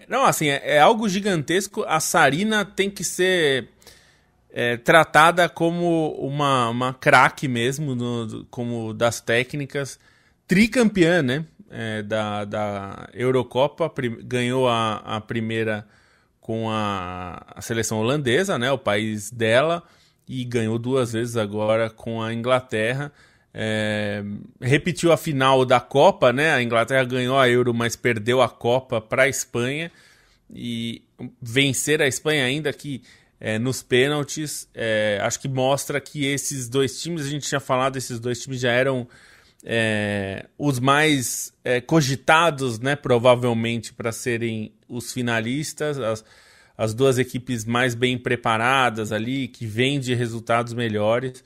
não, assim, é algo gigantesco. A Sarina tem que ser tratada como uma craque mesmo, como das técnicas. Tricampeã, né? Da Eurocopa, ganhou a primeira com a seleção holandesa, né? O país dela. E ganhou 2 vezes agora com a Inglaterra. Repetiu a final da Copa, né? A Inglaterra ganhou a Euro, mas perdeu a Copa para a Espanha. E vencer a Espanha ainda que nos pênaltis, acho que mostra que esses 2 times, a gente tinha falado, esses 2 times já eram os mais cogitados, né? Provavelmente para serem os finalistas, as 2 equipes mais bem preparadas ali, que vêm de resultados melhores.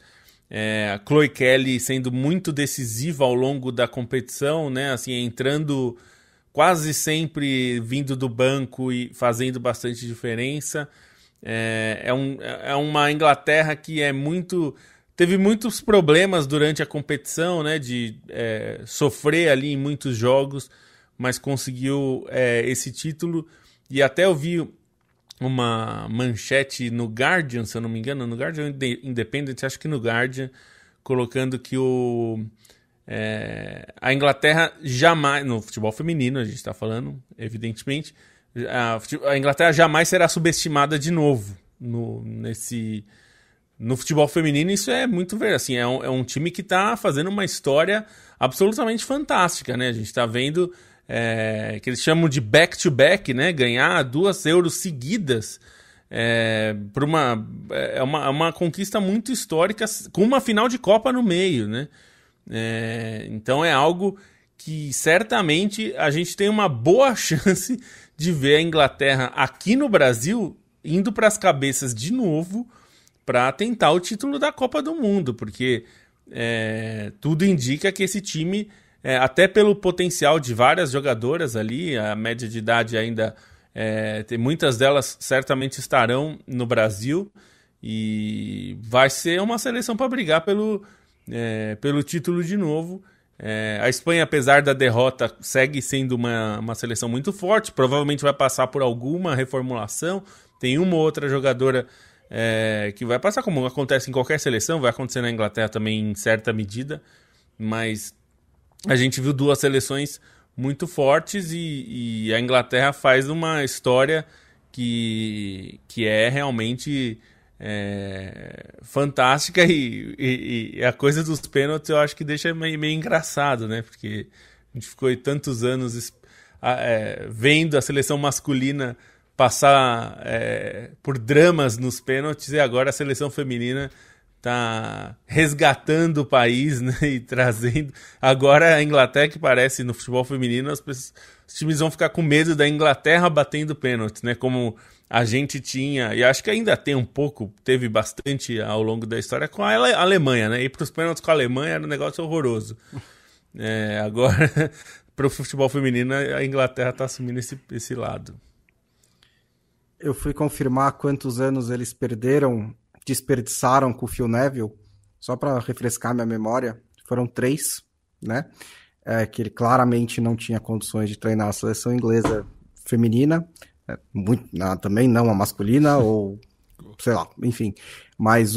A Chloe Kelly sendo muito decisiva ao longo da competição, né? Assim, entrando quase sempre vindo do banco e fazendo bastante diferença. É uma Inglaterra que teve muitos problemas durante a competição, né? De sofrer ali em muitos jogos, mas conseguiu esse título. E até eu vi uma manchete no Guardian, se eu não me engano, no Guardian Independent, acho que no Guardian, colocando que a Inglaterra jamais, no futebol feminino a gente está falando, evidentemente, a Inglaterra jamais será subestimada de novo no futebol feminino. Isso é muito ver, assim, é um time que está fazendo uma história absolutamente fantástica, né? A gente está vendo que eles chamam de back-to-back, né? Ganhar 2 Euros seguidas por uma conquista muito histórica, com uma final de Copa no meio, né? Então é algo que certamente a gente tem uma boa chance de ver a Inglaterra aqui no Brasil indo para as cabeças de novo para tentar o título da Copa do Mundo, porque tudo indica que esse time, até pelo potencial de várias jogadoras ali, a média de idade ainda, muitas delas certamente estarão no Brasil, e vai ser uma seleção para brigar pelo título de novo. A Espanha, apesar da derrota, segue sendo uma seleção muito forte, provavelmente vai passar por alguma reformulação, tem uma ou outra jogadora que vai passar, como acontece em qualquer seleção, vai acontecer na Inglaterra também em certa medida, mas a gente viu 2 seleções muito fortes e a Inglaterra faz uma história que é realmente fantástica, e a coisa dos pênaltis eu acho que deixa meio engraçado, né? Porque a gente ficou tantos anos vendo a seleção masculina passar por dramas nos pênaltis, e agora a seleção feminina tá resgatando o país, né, e trazendo. Agora a Inglaterra, que parece no futebol feminino, os times vão ficar com medo da Inglaterra batendo pênaltis, né, como a gente tinha, e acho que ainda tem um pouco, teve bastante ao longo da história com a Alemanha, né, ir para os pênaltis com a Alemanha era um negócio horroroso. Agora, para o futebol feminino, a Inglaterra está assumindo esse lado. Eu fui confirmar quantos anos eles desperdiçaram com o Phil Neville, só para refrescar minha memória. Foram 3, né? Que ele claramente não tinha condições de treinar a seleção inglesa feminina, também não a masculina, ou sei lá, enfim. Mas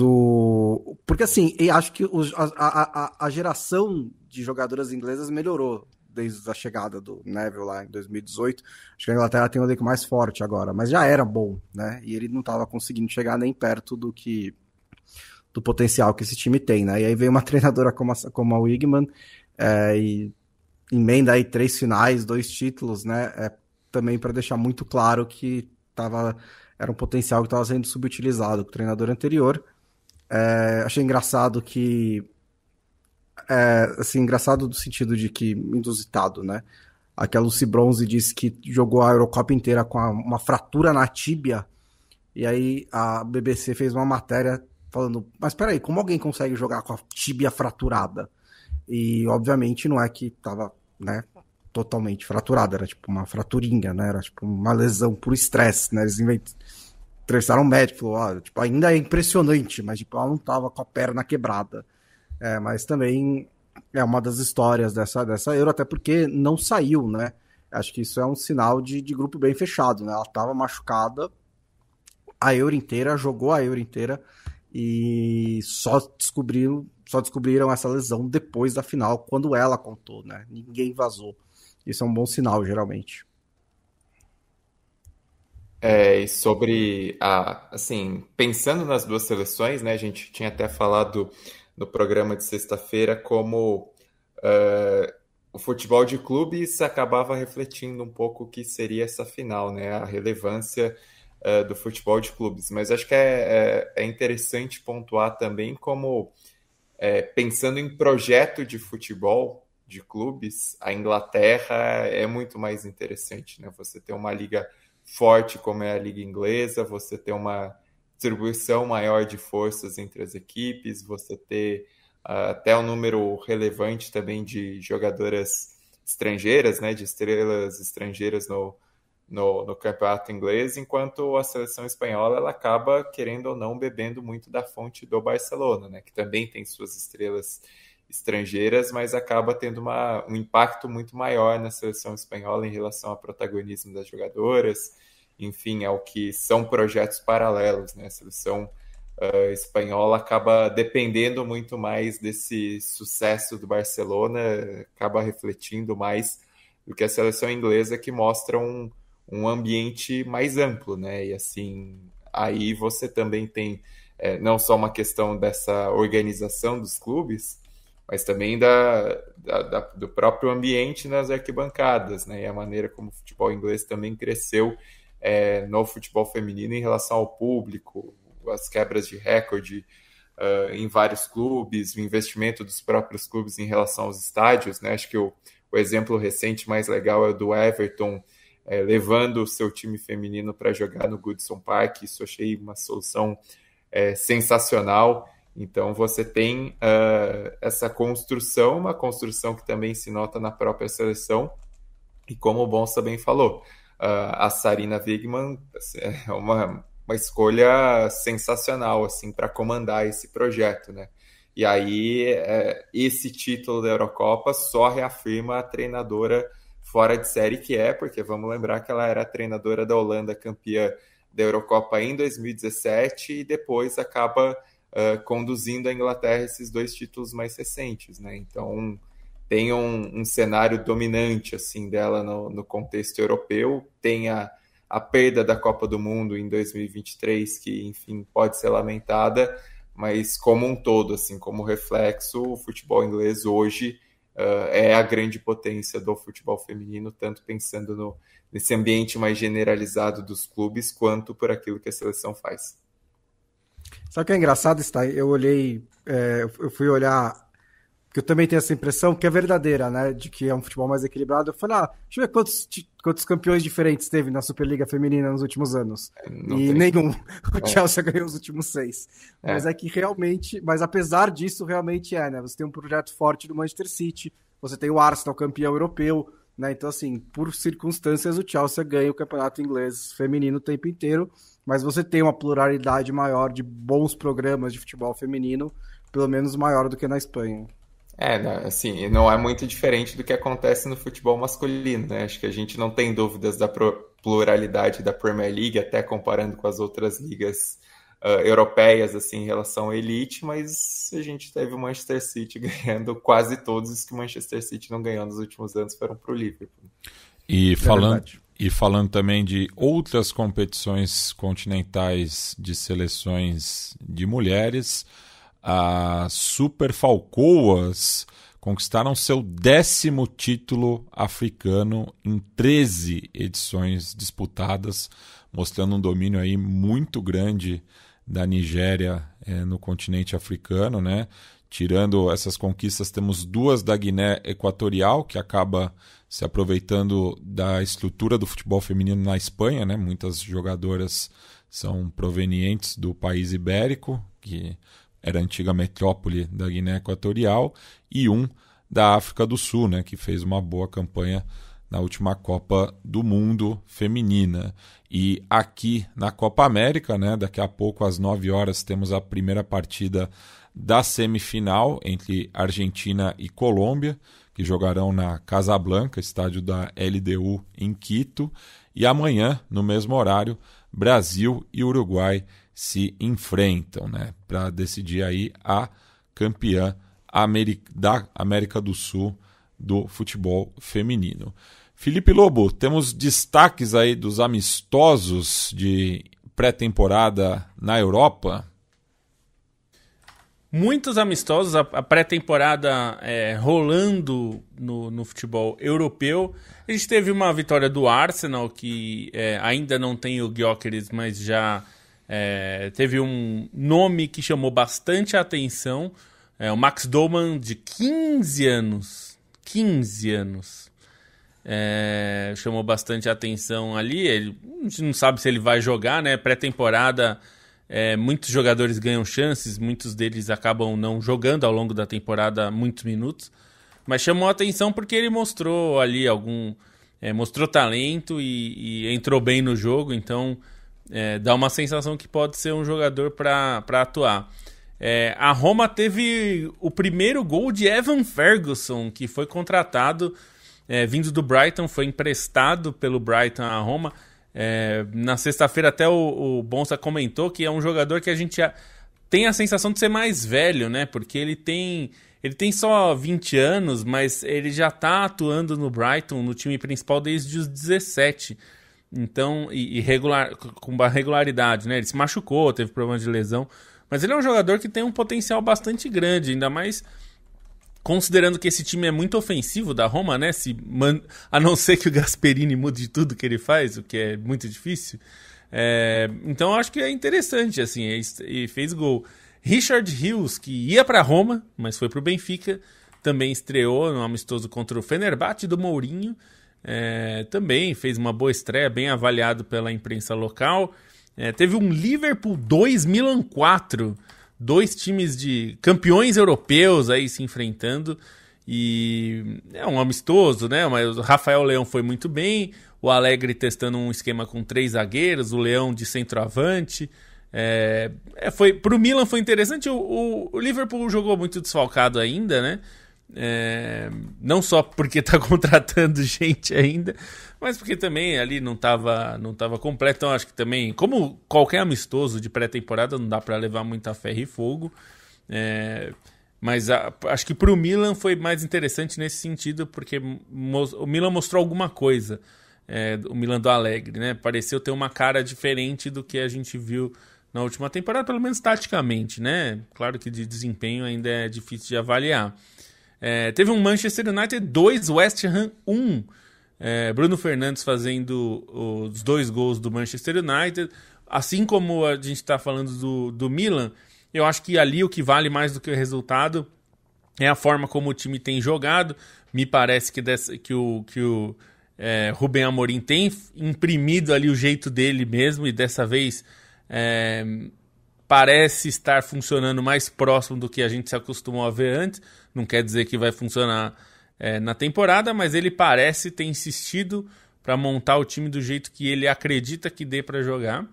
porque assim, eu acho que a geração de jogadoras inglesas melhorou desde a chegada do Neville lá em 2018. Acho que a Inglaterra tem um elenco mais forte agora, mas já era bom, né? E ele não estava conseguindo chegar nem perto do potencial que esse time tem, né? E aí veio uma treinadora como a Wigman, e emenda aí 3 finais, 2 títulos, né? Também para deixar muito claro que era um potencial que estava sendo subutilizado com o treinador anterior. Achei engraçado que... assim, engraçado no sentido de que inusitado, né? Aquela Lucy Bronze disse que jogou a Eurocopa inteira com uma fratura na tíbia, e aí a BBC fez uma matéria falando, mas peraí, como alguém consegue jogar com a tíbia fraturada? E obviamente não é que tava, né, totalmente fraturada, era tipo uma fraturinha, né? Era tipo uma lesão por estresse, né? Eles entrevistaram um médico, falou, tipo, ainda é impressionante, mas tipo, ela não tava com a perna quebrada. Mas também é uma das histórias dessa Euro, até porque não saiu, né? Acho que isso é um sinal de grupo bem fechado, né? Ela estava machucada a Euro inteira, jogou a Euro inteira e só descobriram essa lesão depois da final, quando ela contou, né? Ninguém vazou. Isso é um bom sinal, geralmente. E sobre assim, pensando nas duas seleções, né? A gente tinha até falado no programa de sexta-feira como o futebol de clubes acabava refletindo um pouco o que seria essa final, né? A relevância do futebol de clubes. Mas acho que é interessante pontuar também como, pensando em projeto de futebol de clubes, a Inglaterra é muito mais interessante, né? Você tem uma liga forte como é a liga inglesa, você ter uma distribuição maior de forças entre as equipes, você ter até um número relevante também de jogadoras estrangeiras, né, de estrelas estrangeiras no campeonato inglês, enquanto a seleção espanhola ela acaba, querendo ou não, bebendo muito da fonte do Barcelona, né, que também tem suas estrelas estrangeiras, mas acaba tendo um impacto muito maior na seleção espanhola em relação ao protagonismo das jogadoras, enfim, ao que são projetos paralelos, né? A seleção espanhola acaba dependendo muito mais desse sucesso do Barcelona, acaba refletindo mais do que a seleção inglesa, que mostra um ambiente mais amplo, né? E assim, aí você também tem não só uma questão dessa organização dos clubes, mas também do próprio ambiente nas arquibancadas, né? E a maneira como o futebol inglês também cresceu no futebol feminino em relação ao público, as quebras de recorde em vários clubes, o investimento dos próprios clubes em relação aos estádios, né? Acho que o exemplo recente mais legal é o do Everton levando o seu time feminino para jogar no Goodison Park. Isso eu achei uma solução sensacional. Então você tem essa construção, uma construção que também se nota na própria seleção, e como o Bonsa bem falou, a Sarina Wiegman é uma escolha sensacional assim, para comandar esse projeto, né? E aí esse título da Eurocopa só reafirma a treinadora fora de série que porque vamos lembrar que ela era a treinadora da Holanda, campeã da Eurocopa em 2017, e depois acaba conduzindo a Inglaterra esses dois títulos mais recentes, né? Então tem um cenário dominante assim dela no contexto europeu, tem a perda da Copa do Mundo em 2023, que enfim pode ser lamentada, mas como um todo, assim, como reflexo, o futebol inglês hoje é a grande potência do futebol feminino, tanto pensando nesse ambiente mais generalizado dos clubes, quanto por aquilo que a seleção faz. Sabe o que é engraçado, Stein? Eu fui olhar, porque eu também tenho essa impressão que é verdadeira, né? De que é um futebol mais equilibrado. Eu falei, deixa eu ver quantos campeões diferentes teve na Superliga Feminina nos últimos anos. Nenhum. O Chelsea ganhou os últimos 6. Mas é que realmente, mas apesar disso, realmente né? Você tem um projeto forte do Manchester City, você tem o Arsenal campeão europeu, né? Então, assim, por circunstâncias, o Chelsea ganha o campeonato inglês feminino o tempo inteiro, mas você tem uma pluralidade maior de bons programas de futebol feminino, pelo menos maior do que na Espanha. Assim, não é muito diferente do que acontece no futebol masculino, né? Acho que a gente não tem dúvidas da pluralidade da Premier League, até comparando com as outras ligas europeias, assim, em relação à elite, mas a gente teve o Manchester City ganhando quase todos os que o Manchester City não ganhou nos últimos anos foram para o Liverpool. E falando também de outras competições continentais de seleções de mulheres, as Super Falcoas conquistaram seu 10º título africano em 13 edições disputadas, mostrando um domínio aí muito grande da Nigéria no continente africano, né? Tirando essas conquistas, temos 2 da Guiné Equatorial, que acaba se aproveitando da estrutura do futebol feminino na Espanha, né? Muitas jogadoras são provenientes do país ibérico, que era a antiga metrópole da Guiné Equatorial, e 1 da África do Sul, né? Que fez uma boa campanha na última Copa do Mundo feminina. E aqui na Copa América, né? Daqui a pouco às 9 horas temos a primeira partida da semifinal entre Argentina e Colômbia, que jogarão na Casablanca, estádio da LDU em Quito, e amanhã, no mesmo horário, Brasil e Uruguai se enfrentam, né, para decidir aí a campeã da América do Sul do futebol feminino. Felipe Lobo, temos destaques aí dos amistosos de pré-temporada na Europa? Muitos amistosos, a pré-temporada rolando no futebol europeu. A gente teve uma vitória do Arsenal, que ainda não tem o Gyökeres, mas já teve um nome que chamou bastante a atenção. O Max Doman, de 15 anos. 15 anos. Chamou bastante a atenção ali. A gente não sabe se ele vai jogar, né? Pré-temporada... muitos jogadores ganham chances, muitos deles acabam não jogando ao longo da temporada muitos minutos, mas chamou a atenção porque ele mostrou ali mostrou talento e entrou bem no jogo, então dá uma sensação que pode ser um jogador para atuar. A Roma teve o primeiro gol de Evan Ferguson, que foi contratado vindo do Brighton, foi emprestado pelo Brighton à Roma. Na sexta-feira até o Bonsa comentou que é um jogador que a gente tem a sensação de ser mais velho, né? Porque ele tem só 20 anos, mas ele já está atuando no Brighton, no time principal, desde os 17. Então, com uma regularidade, né? Ele se machucou, teve problema de lesão, mas ele é um jogador que tem um potencial bastante grande, ainda mais considerando que esse time é muito ofensivo da Roma, né? A não ser que o Gasperini mude tudo que ele faz, o que é muito difícil. Então eu acho que é interessante, assim, e fez gol. Richard Hughes, que ia para Roma, mas foi para o Benfica, também estreou no amistoso contra o Fenerbahçe do Mourinho. Também fez uma boa estreia, bem avaliado pela imprensa local. Teve um Liverpool 2, Milan 4. 2 times de campeões europeus aí se enfrentando, e é um amistoso, né? Mas o Rafael Leão foi muito bem, o Allegri testando um esquema com 3 zagueiros, o Leão de centroavante. Pro Milan foi interessante. O Liverpool jogou muito desfalcado ainda, né? Não só porque está contratando gente ainda, mas porque também ali não estava completo. Então acho que também, como qualquer amistoso de pré-temporada, não dá para levar muita ferro e fogo. Mas acho que para o Milan foi mais interessante nesse sentido, porque o Milan mostrou alguma coisa. O Milan do Allegri, né? Pareceu ter uma cara diferente do que a gente viu na última temporada, pelo menos taticamente, né? Claro que de desempenho ainda é difícil de avaliar. Teve um Manchester United 2, West Ham 1. Bruno Fernandes fazendo os 2 gols do Manchester United. Assim como a gente está falando do Milan, eu acho que ali o que vale mais do que o resultado é a forma como o time tem jogado. Me parece que o Rubem Amorim tem imprimido ali o jeito dele mesmo, e dessa vez parece estar funcionando mais próximo do que a gente se acostumou a ver antes. Não quer dizer que vai funcionar na temporada, mas ele parece ter insistido para montar o time do jeito que ele acredita que dê para jogar.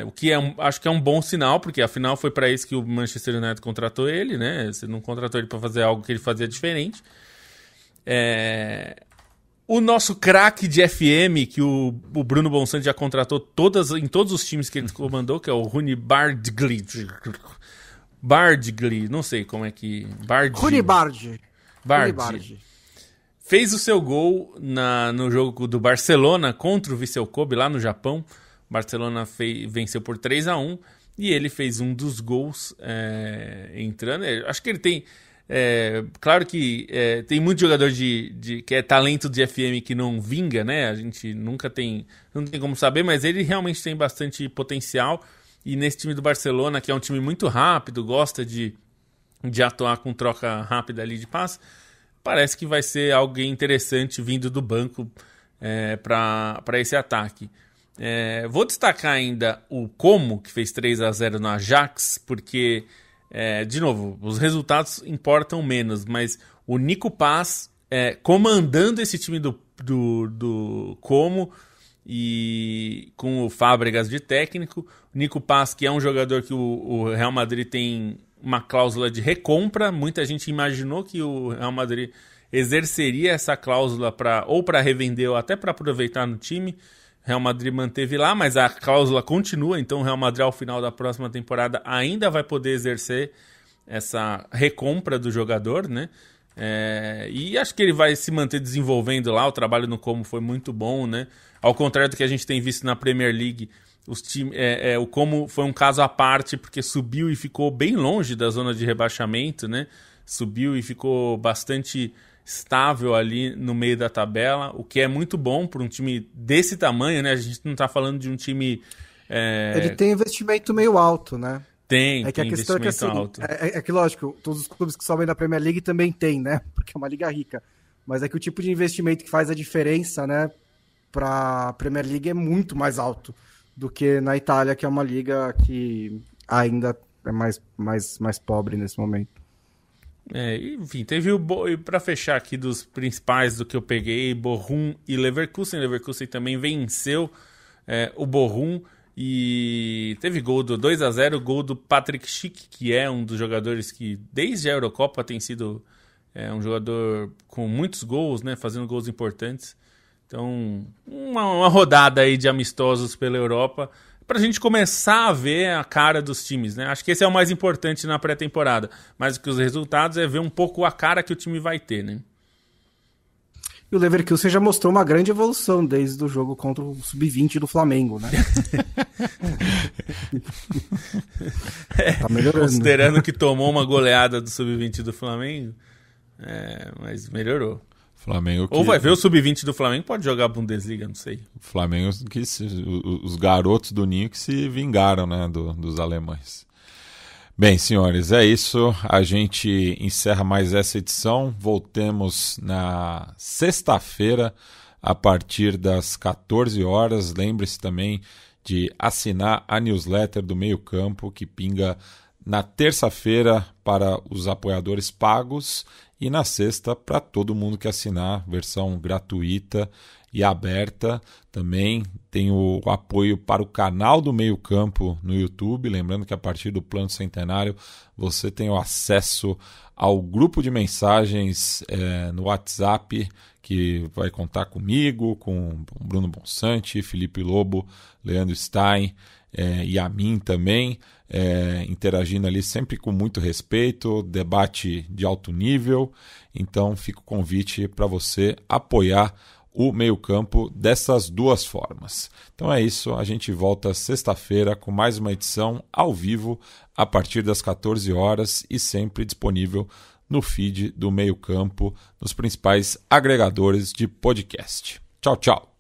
O que acho que é um bom sinal, porque afinal foi para isso que o Manchester United contratou ele, né? Você não contratou ele para fazer algo que ele fazia diferente. O nosso craque de FM, que o Bruno Bonsante já contratou em todos os times que ele comandou, que é o Rooney Bardghli, não sei como é que... Rooney Bardghli. Fez o seu gol no jogo do Barcelona contra o Vissel Kobe, lá no Japão. O Barcelona venceu por 3-1, e ele fez um dos gols entrando. Acho que ele tem... claro que tem muito jogador que é talento de FM que não vinga, né? A gente não tem como saber, mas ele realmente tem bastante potencial. E nesse time do Barcelona, que é um time muito rápido, gosta de atuar com troca rápida ali de passe, parece que vai ser alguém interessante vindo do banco para esse ataque. Vou destacar ainda o Como, que fez 3-0 no Ajax, porque, de novo, os resultados importam menos, mas o Nico Paz comandando esse time do Como e com o Fábregas de técnico. O Nico Paz, que é um jogador que o Real Madrid tem uma cláusula de recompra. Muita gente imaginou que o Real Madrid exerceria essa cláusula ou para revender ou até para aproveitar no time. O Real Madrid manteve lá, mas a cláusula continua, então o Real Madrid ao final da próxima temporada ainda vai poder exercer essa recompra do jogador, né? E acho que ele vai se manter desenvolvendo lá. O trabalho no Como foi muito bom, né? Ao contrário do que a gente tem visto na Premier League, o Como foi um caso à parte, porque subiu e ficou bem longe da zona de rebaixamento, né? Subiu e ficou bastante estável ali no meio da tabela, o que é muito bom para um time desse tamanho, né? A gente não está falando de um time... Ele tem investimento meio alto, né? Tem que a questão é que assim, alto. É que lógico, todos os clubes que sobem da Premier League também tem, né? Porque é uma liga rica. Mas é que o tipo de investimento que faz a diferença, né, para a Premier League é muito mais alto do que na Itália, que é uma liga que ainda é mais pobre nesse momento. Enfim, teve para fechar aqui dos principais do que eu peguei, Bochum e Leverkusen. Leverkusen também venceu o Bochum e teve gol do 2-0, gol do Patrick Schick, que é um dos jogadores que desde a Eurocopa tem sido um jogador com muitos gols, né, fazendo gols importantes. Então, uma rodada aí de amistosos pela Europa para a gente começar a ver a cara dos times, né? Acho que esse é o mais importante na pré-temporada. Mais do que os resultados é ver um pouco a cara que o time vai ter, né? E o Leverkusen já mostrou uma grande evolução desde o jogo contra o Sub-20 do Flamengo, né? Tá melhorando. Considerando que tomou uma goleada do Sub-20 do Flamengo, mas melhorou. Flamengo que... Ou vai ver o Sub-20 do Flamengo, pode jogar Bundesliga, não sei. O Flamengo, os garotos do Ninho que se vingaram, né, dos alemães. Bem, senhores, é isso. A gente encerra mais essa edição. Voltemos na sexta-feira, a partir das 14 horas. Lembre-se também de assinar a newsletter do Meio Campo, que pinga na terça-feira para os apoiadores pagos e na sexta para todo mundo que assinar, versão gratuita e aberta. Também tem o apoio para o canal do Meio Campo no YouTube. Lembrando que a partir do Plano Centenário você tem o acesso ao grupo de mensagens no WhatsApp, que vai contar comigo, com Bruno Bonsante, Felipe Lobo, Leandro Stein e a mim também, interagindo ali sempre com muito respeito, debate de alto nível. Então fica o convite para você apoiar o Meio Campo dessas duas formas. Então é isso, a gente volta sexta-feira com mais uma edição ao vivo a partir das 14 horas e sempre disponível no feed do Meio Campo, nos principais agregadores de podcast. Tchau, tchau!